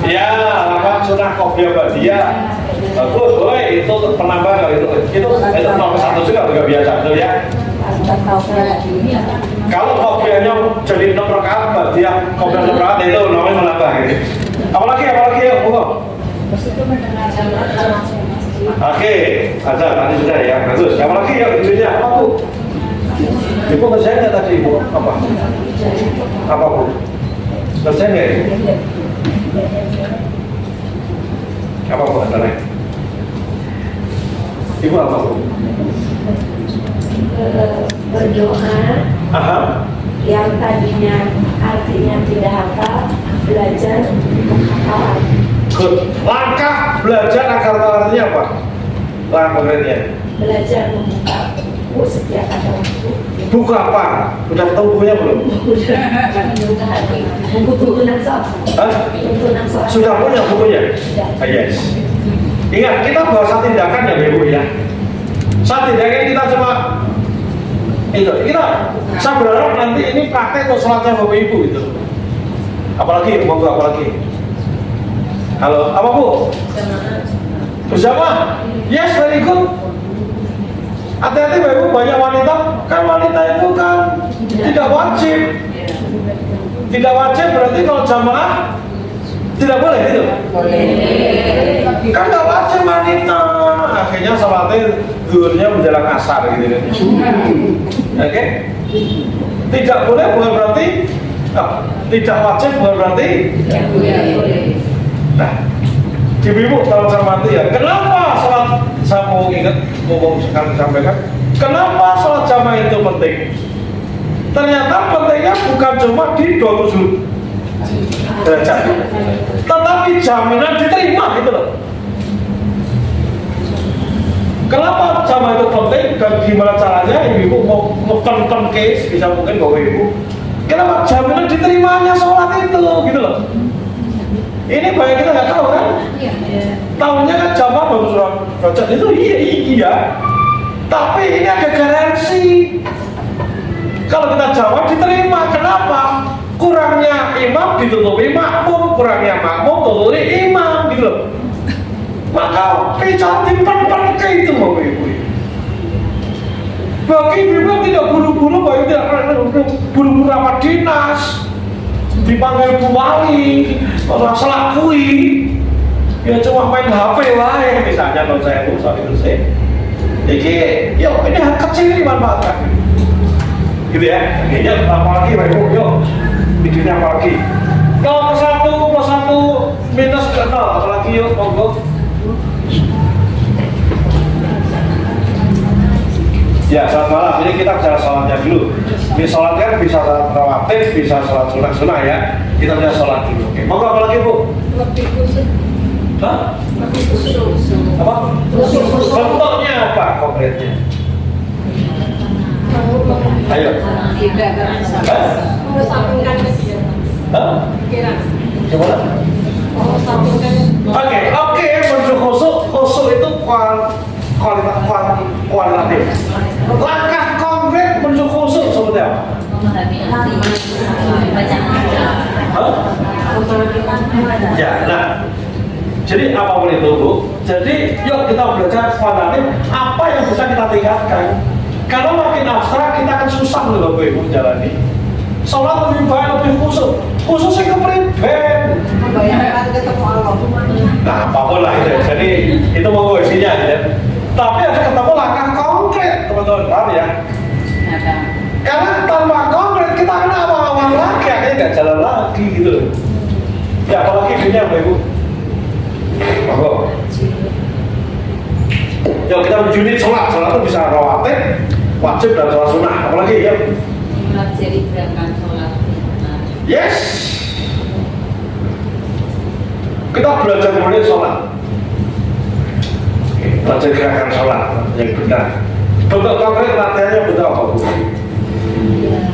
Speaker 1: Ya, apa sunnah kopiah badiyah. Bagus, boleh itu untuk penambah itu nomor 1 juga biasa betul ya. Kalau kopiahnya jadi 6 rakaat badiyah, kopiah 6 rakaat itu namanya menambah gitu. Apalagi ya, Bu. Oke, aja tadi sudah ya, bagus. Apalagi ya ujungnya apa Bu? Ibu kerjain nggak tadi Ibu? Apa Bu? Kerjain nggak ya? Apa Bu antaranya? Ibu apa Bu?
Speaker 5: Berdoa
Speaker 1: Aha.
Speaker 5: yang tadinya artinya tidak hafal, belajar hafal.
Speaker 1: Good. Langkah belajar agar artinya apa? Lah konkretnya.
Speaker 5: Belajar membuka buku setiap ada waktu.
Speaker 1: Buku apa? Udah ketemu bukunya belum?
Speaker 5: Membuka hati. Buku nasab.
Speaker 1: Hah?
Speaker 5: Buku nasab.
Speaker 1: Sudah punya bukunya?
Speaker 5: Sudah.
Speaker 1: Ah, yes. Ingat, kita bahasa tindakan ya Ibu ya. Saat tindakan kita cuma itu. Saya berharap nanti ini praktek untuk sholatnya Bapak Ibu gitu. Apalagi, monggo apalagi. Halo, apa Bu? Bersama? Yes, very good. Hati-hati Bapak Ibu, banyak wanita. Kan wanita itu kan tidak wajib. Tidak wajib berarti kalau jamaah tidak boleh gitu. Kan nggak wajib wanita. Akhirnya sholatnya duhurnya menjelang asar gitu kan. Oke? Tidak boleh bukan berarti tidak wajib bukan berarti. Nah, ibu-ibu kalau cermati ya, kenapa sholat, saya mau ingat, ngomong sekali sampaikan, kenapa sholat jamaah itu penting? Ternyata pentingnya bukan cuma di 27 derajat, tetapi jaminan diterima gitu loh. Kenapa jamaah itu penting dan gimana caranya ibu-ibu mau ngepen case, bisa mungkin bawa ibu. Kenapa jaminan diterimanya sholat itu gitu loh. Ini banyak kita nggak tahu kan? Tahunya kan jamaah baru surat derajat itu iya. Tapi ini ada garansi. Kalau kita jawab diterima, kenapa? Kurangnya imam ditutupi makmum, kurangnya makmum tutupi imam, gitu loh. Maka bicara dipen-pen ke itu Bapak Ibu. Bagi ibu tidak buru-buru, bagi tidak buru-buru rapat dinas, dipanggil Bu Wali, orang selakui, ya cuma main HP wae misalnya kalau saya Bu soal itu sih. Jadi, yuk ini hal kecil dimanfaatkan. Gitu ya, yuk apalagi Bapak Ibu, yuk bikinnya apalagi 0+1 minus ke 0, apalagi yuk monggo. Ya, selamat malam, ini kita bicara sholatnya dulu. Ini sholat kan bisa sholat rawatib, bisa sholat sunnah ya. Kita bisa sholat dulu. Oke, monggo apalagi Bu? Hah? Apa? Contohnya apa konkretnya? Ayo. Hah? Gimana? Oke, menuju khusuk itu kualitatif. Langkah konkret menuju khusuk seperti apa? Ya, nah. Jadi apapun itu Bu, jadi yuk kita belajar kualitatif apa yang bisa kita tingkatkan. Kalau makin abstrak kita akan susah loh Bapak Ibu menjalani. Sholat lebih baik, lebih khusus. Khususnya kepriben.
Speaker 4: Membayangkan ketemu Allah.
Speaker 1: Nah, apapun lah itu. Jadi itu mau isinya ya. Tapi ada ketemu langkah konkret, teman-teman, paham ya? Karena tanpa konkret kita akan awal-awal lagi, akhirnya nggak jalan lagi gitu. Ya apalagi dunia Bapak Ibu. Monggo. Ya kita menjunit sholat itu bisa rawatib, wajib dan sholat sunnah. Apalagi ya?
Speaker 3: Jadi gerakan sholat.
Speaker 1: Yes. Kita belajar mulai sholat. Belajar gerakan sholat yang benar. Bentuk konkret latihannya bentuk apa Bu?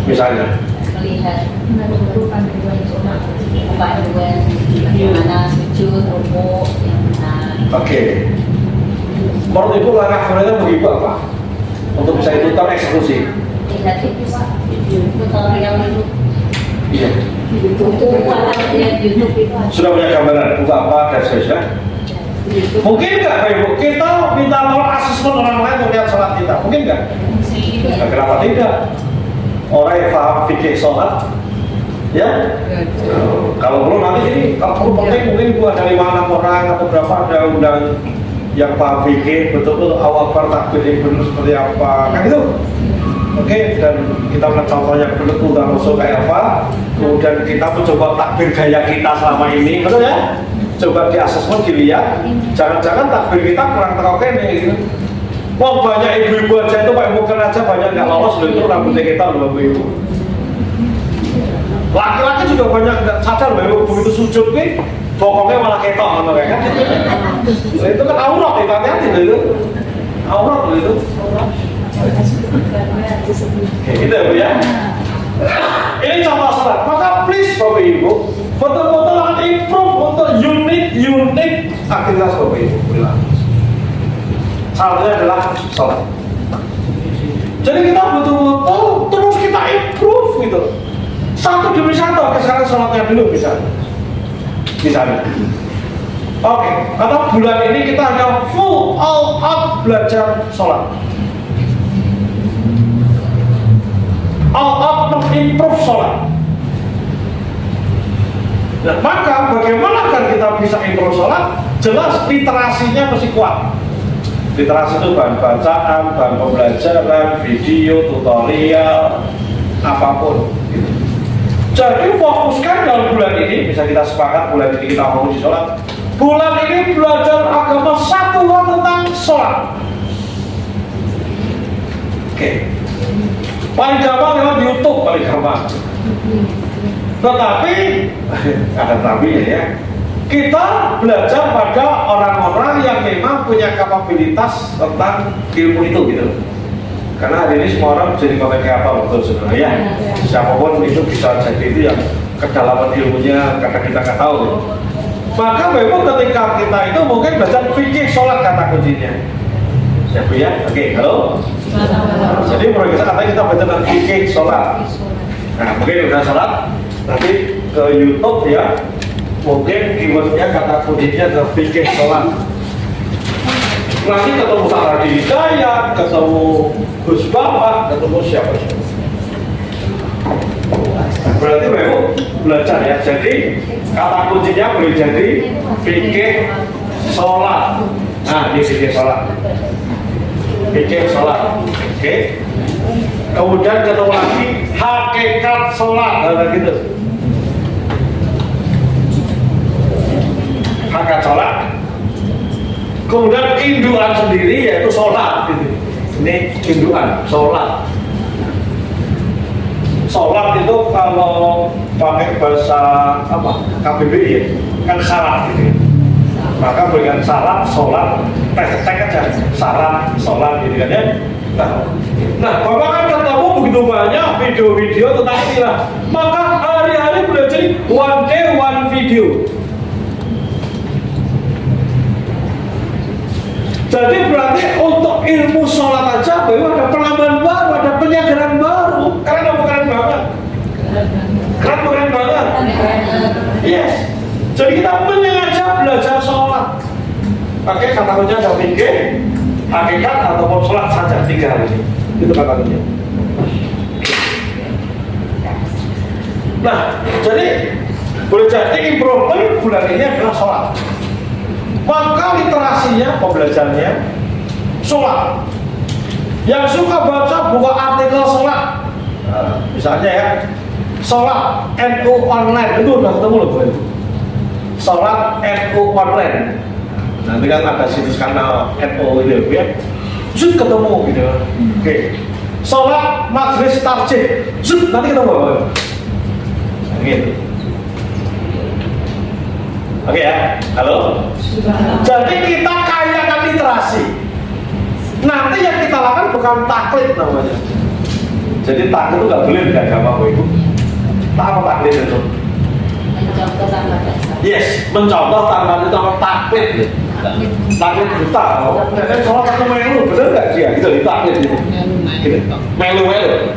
Speaker 1: Misalnya?
Speaker 3: Melihat bagaimana sujud, rukuk yang benar.
Speaker 1: Oke. Menurut Ibu langkah konkretnya begitu apa? Untuk bisa itu tereksekusi.
Speaker 3: Lihat tutorial itu.
Speaker 1: Iya.
Speaker 3: Lihat YouTube itu.
Speaker 1: Sudah punya gambaran buku apa dan sebagainya? Mungkin nggak Pak Ibu? Kita minta tolong asesmen orang lain untuk lihat sholat kita. Mungkin nggak? Nah, kenapa tidak? Orang yang paham fikih sholat, ya. Kalau perlu nanti ini, kalau perlu penting mungkin buat dari mana orang atau berapa ada undang yang paham fikih betul-betul awal takbir yang benar seperti apa, kan gitu. Oke, dan kita melihat contohnya betul dan musuh kayak apa. Kemudian kita mencoba takbir gaya kita selama ini, betul ya? Coba di asesmen dilihat, jangan-jangan takbir kita kurang teroken nih gitu. Wah banyak ibu-ibu aja itu Pak Ibu kan aja banyak nggak lolos loh itu rambutnya kita loh Ibu. Laki-laki juga banyak nggak sadar loh Ibu begitu sujud nih, pokoknya malah ketok gitu kan. Itu kan aurat ya hati-hati loh itu. aurat loh itu. Oke, gitu ya Bu ya. Ini contoh sholat. Maka please Bapak Ibu, betul-betul akan improve untuk unik aktivitas Bapak Ibu. Salah satunya adalah sholat. Jadi kita betul-betul terus kita improve gitu. Satu demi satu. Oke, sekarang sholatnya dulu misalnya. Oke, atau bulan ini kita hanya full all out belajar sholat. All out mengimprove sholat. Nah, maka bagaimana kan kita bisa improve sholat? Jelas literasinya mesti kuat. Literasi itu bahan bacaan, bahan pembelajaran, video, tutorial, apapun gitu. Jadi fokuskan dalam bulan ini, bisa kita sepakat bulan ini kita fokus di sholat. Bulan ini belajar agama satu hal tentang sholat. Oke. Paling gampang lewat YouTube, paling gampang. Tetapi ada tapinya ya. Kita belajar pada orang-orang yang memang punya kapabilitas tentang ilmu itu gitu. Karena hari ini semua orang jadi kayak apa betul sebenarnya. Siapapun itu bisa jadi itu yang kedalaman ilmunya kadang kita nggak tahu. Gitu. Maka memang ketika kita itu mungkin belajar fikih sholat kata kuncinya. Siap ya? Oke, halo. Jadi proyek kita katanya kita belajar fikih sholat. Nah, mungkin udah sholat, nanti ke YouTube ya. Mungkin keywordnya kata kuncinya adalah fikih sholat. Nanti ketemu Sarah di Hidayat, ketemu Gus Bapak, ketemu siapa? Berarti memang belajar ya. Jadi kata kuncinya boleh jadi fikih sholat. Nah, di fikih sholat. Fikih sholat. Oke. Kemudian ketemu lagi hakikat sholat. Nah, gitu. Hakikat sholat. Kemudian induan sendiri yaitu sholat. Gitu. Ini induan sholat. Sholat itu kalau pakai bahasa apa KBBI ya, kan syarat gitu. Maka berikan syarat, sholat, tes aja syarat, sholat gitu kan ya. Nah, Bapak kan ketemu begitu banyak video-video tentang istilah. Maka hari-hari belajar one day one video. Jadi berarti untuk ilmu sholat aja bahwa ada penambahan baru, ada penyadaran baru. Keren apa keren banget? Keren banget. Yes. Jadi kita menyengaja belajar sholat. Pakai kata kuncinya ada fikih, hakikat ataupun sholat saja 3 hal ini. Itu kata kuncinya. Nah, jadi boleh jadi improvement bulan ini adalah sholat. Maka literasinya, pembelajarannya sholat. Yang suka baca buka artikel sholat, misalnya ya, sholat NU online itu udah ketemu loh Bu. Sholat NU online. Nanti kan ada situs kanal NU gitu ya. Zut ketemu gitu. Oke. Sholat majelis tarjih. Zut nanti ketemu apa? Gitu. Oke ya, halo. Jadi kita kayakan literasi. Nanti yang kita lakukan bukan taklid namanya. Jadi taklid itu nggak boleh di agama Ibu. Apa taklid itu?
Speaker 3: Mencontoh tanpa dasar.
Speaker 1: Yes, mencontoh tanpa itu apa taklid. Taklid buta. Jadi sholat atau melu, benar nggak sih? Gitu di taklid itu. Melu.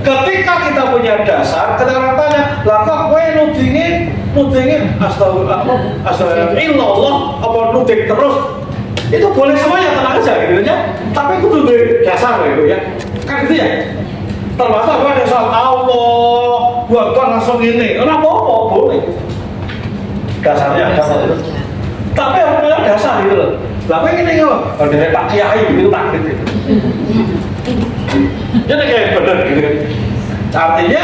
Speaker 1: Ketika kita punya dasar, kita akan tanya, lah kok kowe nudingin astagfirullah, illallah apa nuding terus? Itu boleh semuanya, tenang aja gitu ya. Tapi itu dulu dasar gitu ya. Kan gitu ya. Termasuk apa ada soal Allah, buat langsung ini, kenapa boleh? Dasarnya ada itu. Tapi yang punya dasar gitu loh. Lah kowe ngene kok, kalau dari Pak Kiai gitu taklid gitu. Jadi kayak bener gitu kan. Artinya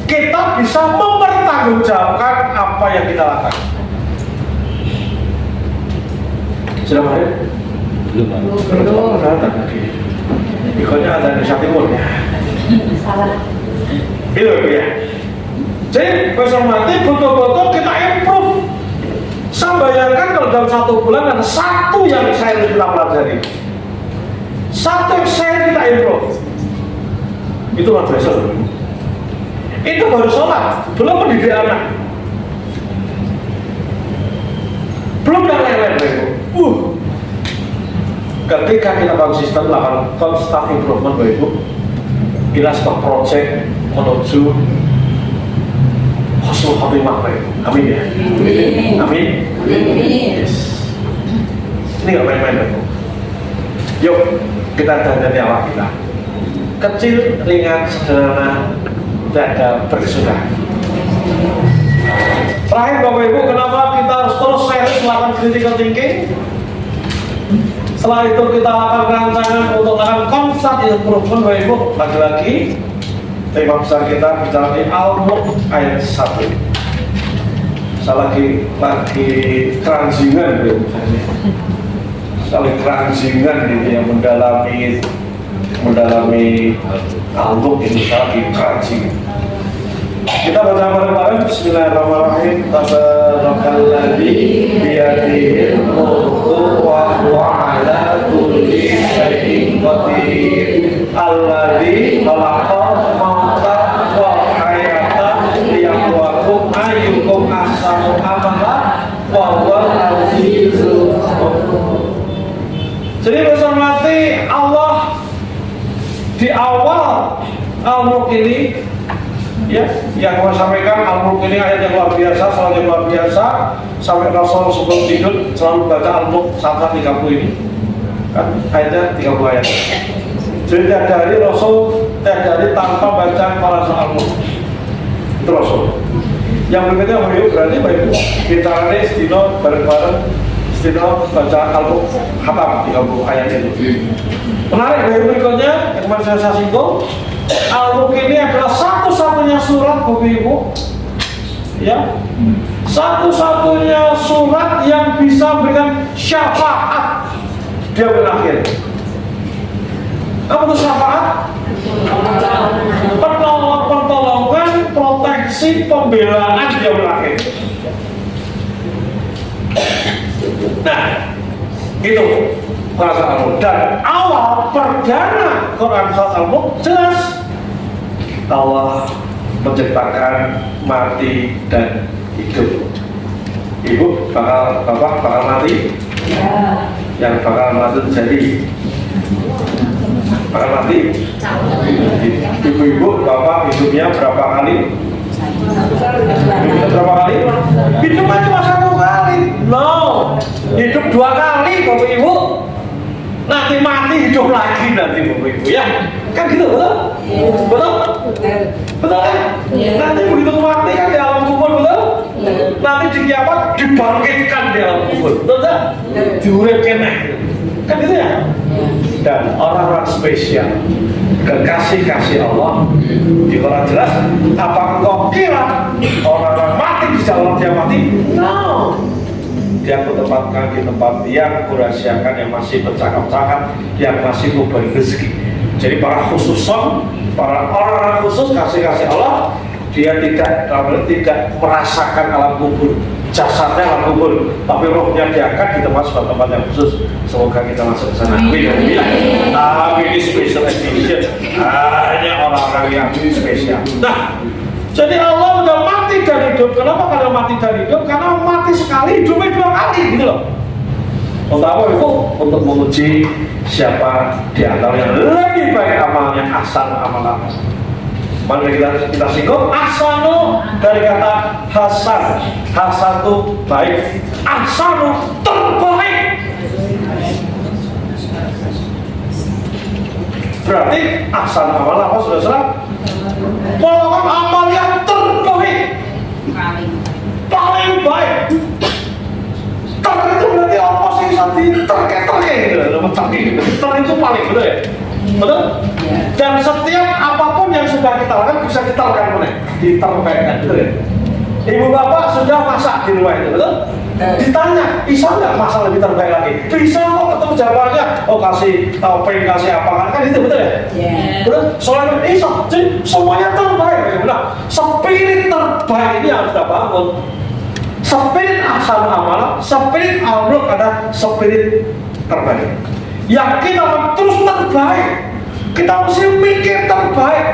Speaker 1: kita bisa mempertanggungjawabkan apa yang kita lakukan. Sudah Maria? Belum. Datang lagi. Ikutnya ada di Timur ya.
Speaker 5: Salah.
Speaker 1: Itu ya. Jadi bersama betul-betul kita improve. Saya bayangkan kalau dalam 1 bulan ada 1 yang saya harus kita pelajari. Satu saya kita improve. Itu luar biasa. Itu baru sholat, belum mendidik anak, belum yang lain-lain. Ketika kita konsisten melakukan constant improvement, Bapak Ibu, kita stop project menuju husnul khotimah, Bapak Ibu. Amin ya. Amin. Yes. Ini nggak main-main, Bapak Ibu. Yuk kita dandani awak kita. Kecil, ringan, sederhana, tidak berkesudahan. Terakhir Bapak Ibu, kenapa kita harus terus serius melakukan critical thinking? Setelah itu kita akan rancangan untuk melakukan constant improvement, Bapak Ibu. Lagi-lagi tema besar kita bicara di Al-Mulk ayat 1. Saya lagi keranjingan, Bapak Ibu. Saling keranjingan gitu ya, mendalami Al-Mulk ini, saya lagi keranjingan. Kita baca bareng-bareng. Bismillahirrahmanirrahim. Tabarakalladzi biyadihil mulku wa huwa ala kulli syai'in qadir. Alladzi khalaqal mauta wal hayata liyabluwakum ayyukum ahsanu amala wa huwal azizul ghafur. Jadi bersamati Allah di awal Al-Mulk ini, ya, yang saya sampaikan Al-Mulk ini ayat yang luar biasa, selalu luar biasa. Sampai Rasul sebelum tidur selalu baca Al-Mulk sampai 30 ini, kan ayatnya 30 ayat. Jadi tiap hari Rasul tanpa baca para Al-Mulk itu Rasul. Yang berikutnya berarti Bapak Ibu kita ini istino bareng-bareng, istino baca Al-Mulk khatam 30 ayat itu. Menarik Bapak Ibu, berikutnya yang kemarin saya singgung, Al-Mulk ini adalah satu-satunya surat Bapak Ibu, ya, satu-satunya surat yang bisa memberikan syafaat di akhir. Apa itu syafaat? Pertolongan, proteksi, pembelaan di akhir. Nah, itu bahasa Al-Mulk. Dan awal perdana Quran surat Al-Mulk jelas Allah menciptakan mati dan hidup. Ibu bapak bakal mati? Ya. Yang bakal mati jadi bakal mati. Ibu bapak hidupnya berapa kali? Hidup berapa kali? Hidupnya cuma 1 kali. No, hidup 2 kali Bapak Ibu. Nanti mati hidup lagi nanti Bapak Ibu, ya. Kan gitu, betul? Betul? Betul kan? Nanti begitu mati kan di alam kubur, betul? Nanti di kiamat dibangkitkan di alam kubur, betul tak? Diuripkan, kan gitu ya? Dan orang-orang spesial, kekasih-kasih Allah di Quran jelas. Apakah kau kira orang-orang mati di jalan dia mati? No, dia kutempatkan di tempat yang kurahasiakan, yang masih bercakap-cakap, yang masih memberi rezeki. Jadi para khususon, para orang-orang khusus kasih-kasih Allah, dia tidak merasakan alam kubur, jasadnya alam kubur, tapi rohnya diangkat di tempat yang khusus. Semoga kita masuk ke sana. Tapi ini special edition, hanya orang-orang yang spesial. Nah, jadi Allah udah mati dan hidup. Kenapa karena mati dan hidup? Karena mati sekali, hidupnya 2 kali, gitu loh. Untuk apa itu? Untuk menguji siapa di antara yang lebih baik amalnya, ahsan amalan. Mari kita singgung ahsanu dari kata hasan. Hasan itu baik, ahsanu terbaik. Berarti ahsan amal apa saudara? Melakukan amal yang terbaik, paling baik. Ter itu berarti apa sih? Terke gitu. Ter itu paling, betul ya? Betul? Dan setiap apapun yang sudah kita lakukan bisa diterkan, diterbaikkan, betul ya? Ibu bapak sudah masak di rumah itu, betul? Ditanya, bisa nggak masak lebih terbaik lagi? Bisa kok, ketemu jawabannya. Oh, kasih topping, kasih apa kan itu, betul ya? Betul? Soalnya bisa, jadi semuanya terbaik. Nah, spirit terbaik ini harus kita bangun. Spirit ahsan amal, spirit Al-Mulk ada spirit terbaik. Yakin apa terus terbaik. Kita mesti mikir terbaik.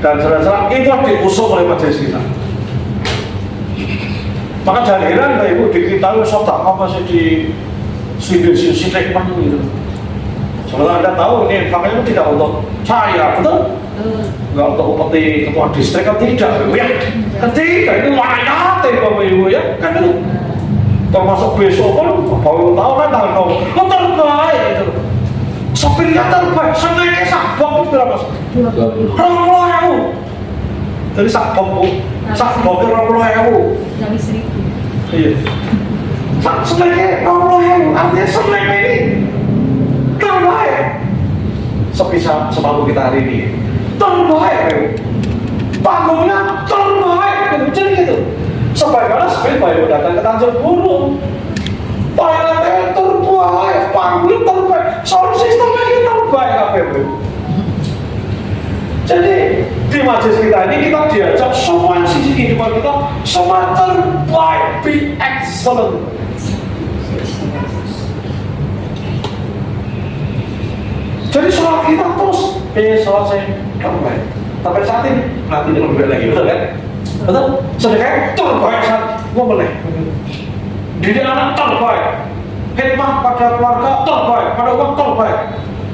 Speaker 1: Dan saudara-saudara itu diusung oleh majelis kita. Maka jangan heran Bapak Ibu di kita itu sotak apa sih di sidik gitu. Sebenarnya Anda tahu ini infaknya itu tidak untuk saya, betul? Enggak untuk upeti ketua distrik kan tidak, ya? Ketiga itu rakyat Bapak Ibu ya, kan itu. Termasuk besok pun Bapak Ibu tahu kan tanggal terbaik itu. Sepilihan terbaik, sengaja sakbok itu berapa? 20.000. Jadi sakbok itu 20.000.
Speaker 3: Dari 1.000.
Speaker 1: Iya. Sengaja 20.000, artinya sengaja ini terbaik. Sepisah sepatu kita hari ini terbaik, panggungnya terbaik, jadi gitu. Sebagaimana sebenarnya datang ke Tanjung Burung, toiletnya terbaik, panggungnya terbaik, sound sistemnya terbaik, apa itu? Jadi di majelis kita ini kita diajak semua sisi kehidupan kita semua terbaik, be excellent. Jadi sholat kita terus, sholat saya terbaik. Sampai saat ini, nanti ini lebih baik lagi, betul kan? Betul? Sedekah terbaik saat ngomong. Didik anak terbaik, khidmat pada keluarga terbaik, pada uang terbaik,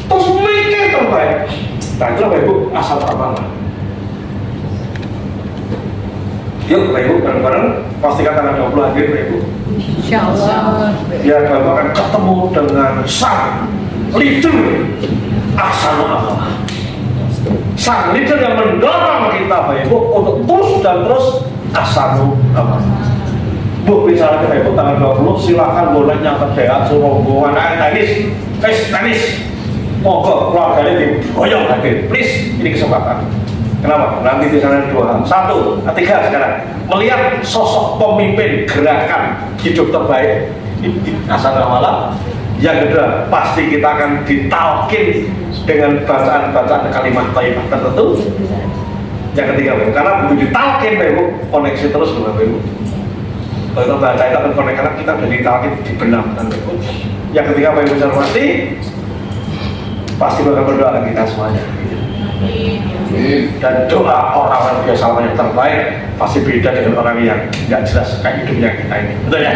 Speaker 1: terus mikir terbaik. Nah itulah Bapak Ibu asal amanah. Yuk Bapak Ibu bareng-bareng pastikan tanggal 20 akhir Bapak Ibu.
Speaker 3: Insyaallah.
Speaker 1: Biar Bapak akan ketemu dengan sang leader asal amanah. Sang leader yang mendorong kita Bapak Ibu untuk terus dan terus asal amanah. Bu bicara Bapak Ibu tanggal 20 silakan boleh nyatet beat suruh rombongan tenis, tenis. Monggo keluarganya diboyong hadir, please. Ini kesempatan. Kenapa? Nanti di sana 2 hal. 1, 3 sekarang. Melihat sosok pemimpin gerakan hidup terbaik asal amanah. Yang kedua, pasti kita akan ditalkin dengan bacaan-bacaan kalimat thayyibah tertentu. Yang ketiga, karena begitu ditalkin, Ibu, koneksi terus dengan Ibu. Kalau kita baca itu akan koneksi karena kita sudah ditalkin di benak dan Ibu. Yang ketiga, Ibu hormati, pasti bakal berdoa kita semuanya. Dan doa orang yang biasa yang terbaik pasti beda dengan orang yang nggak jelas kayak hidupnya kita ini, betul ya?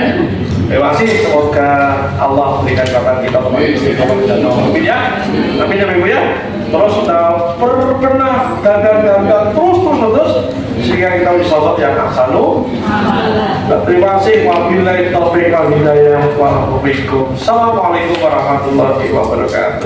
Speaker 1: Terima kasih, semoga Allah berikan kabar kita untuk istiqomah dan amin ya, amin ya Ibu ya. Terus kita pernah gagal terus sehingga kita bisa sosok yang ahsanu. Terima kasih. Wabillahi taufiq wal hidayah. Assalamualaikum warahmatullahi wabarakatuh.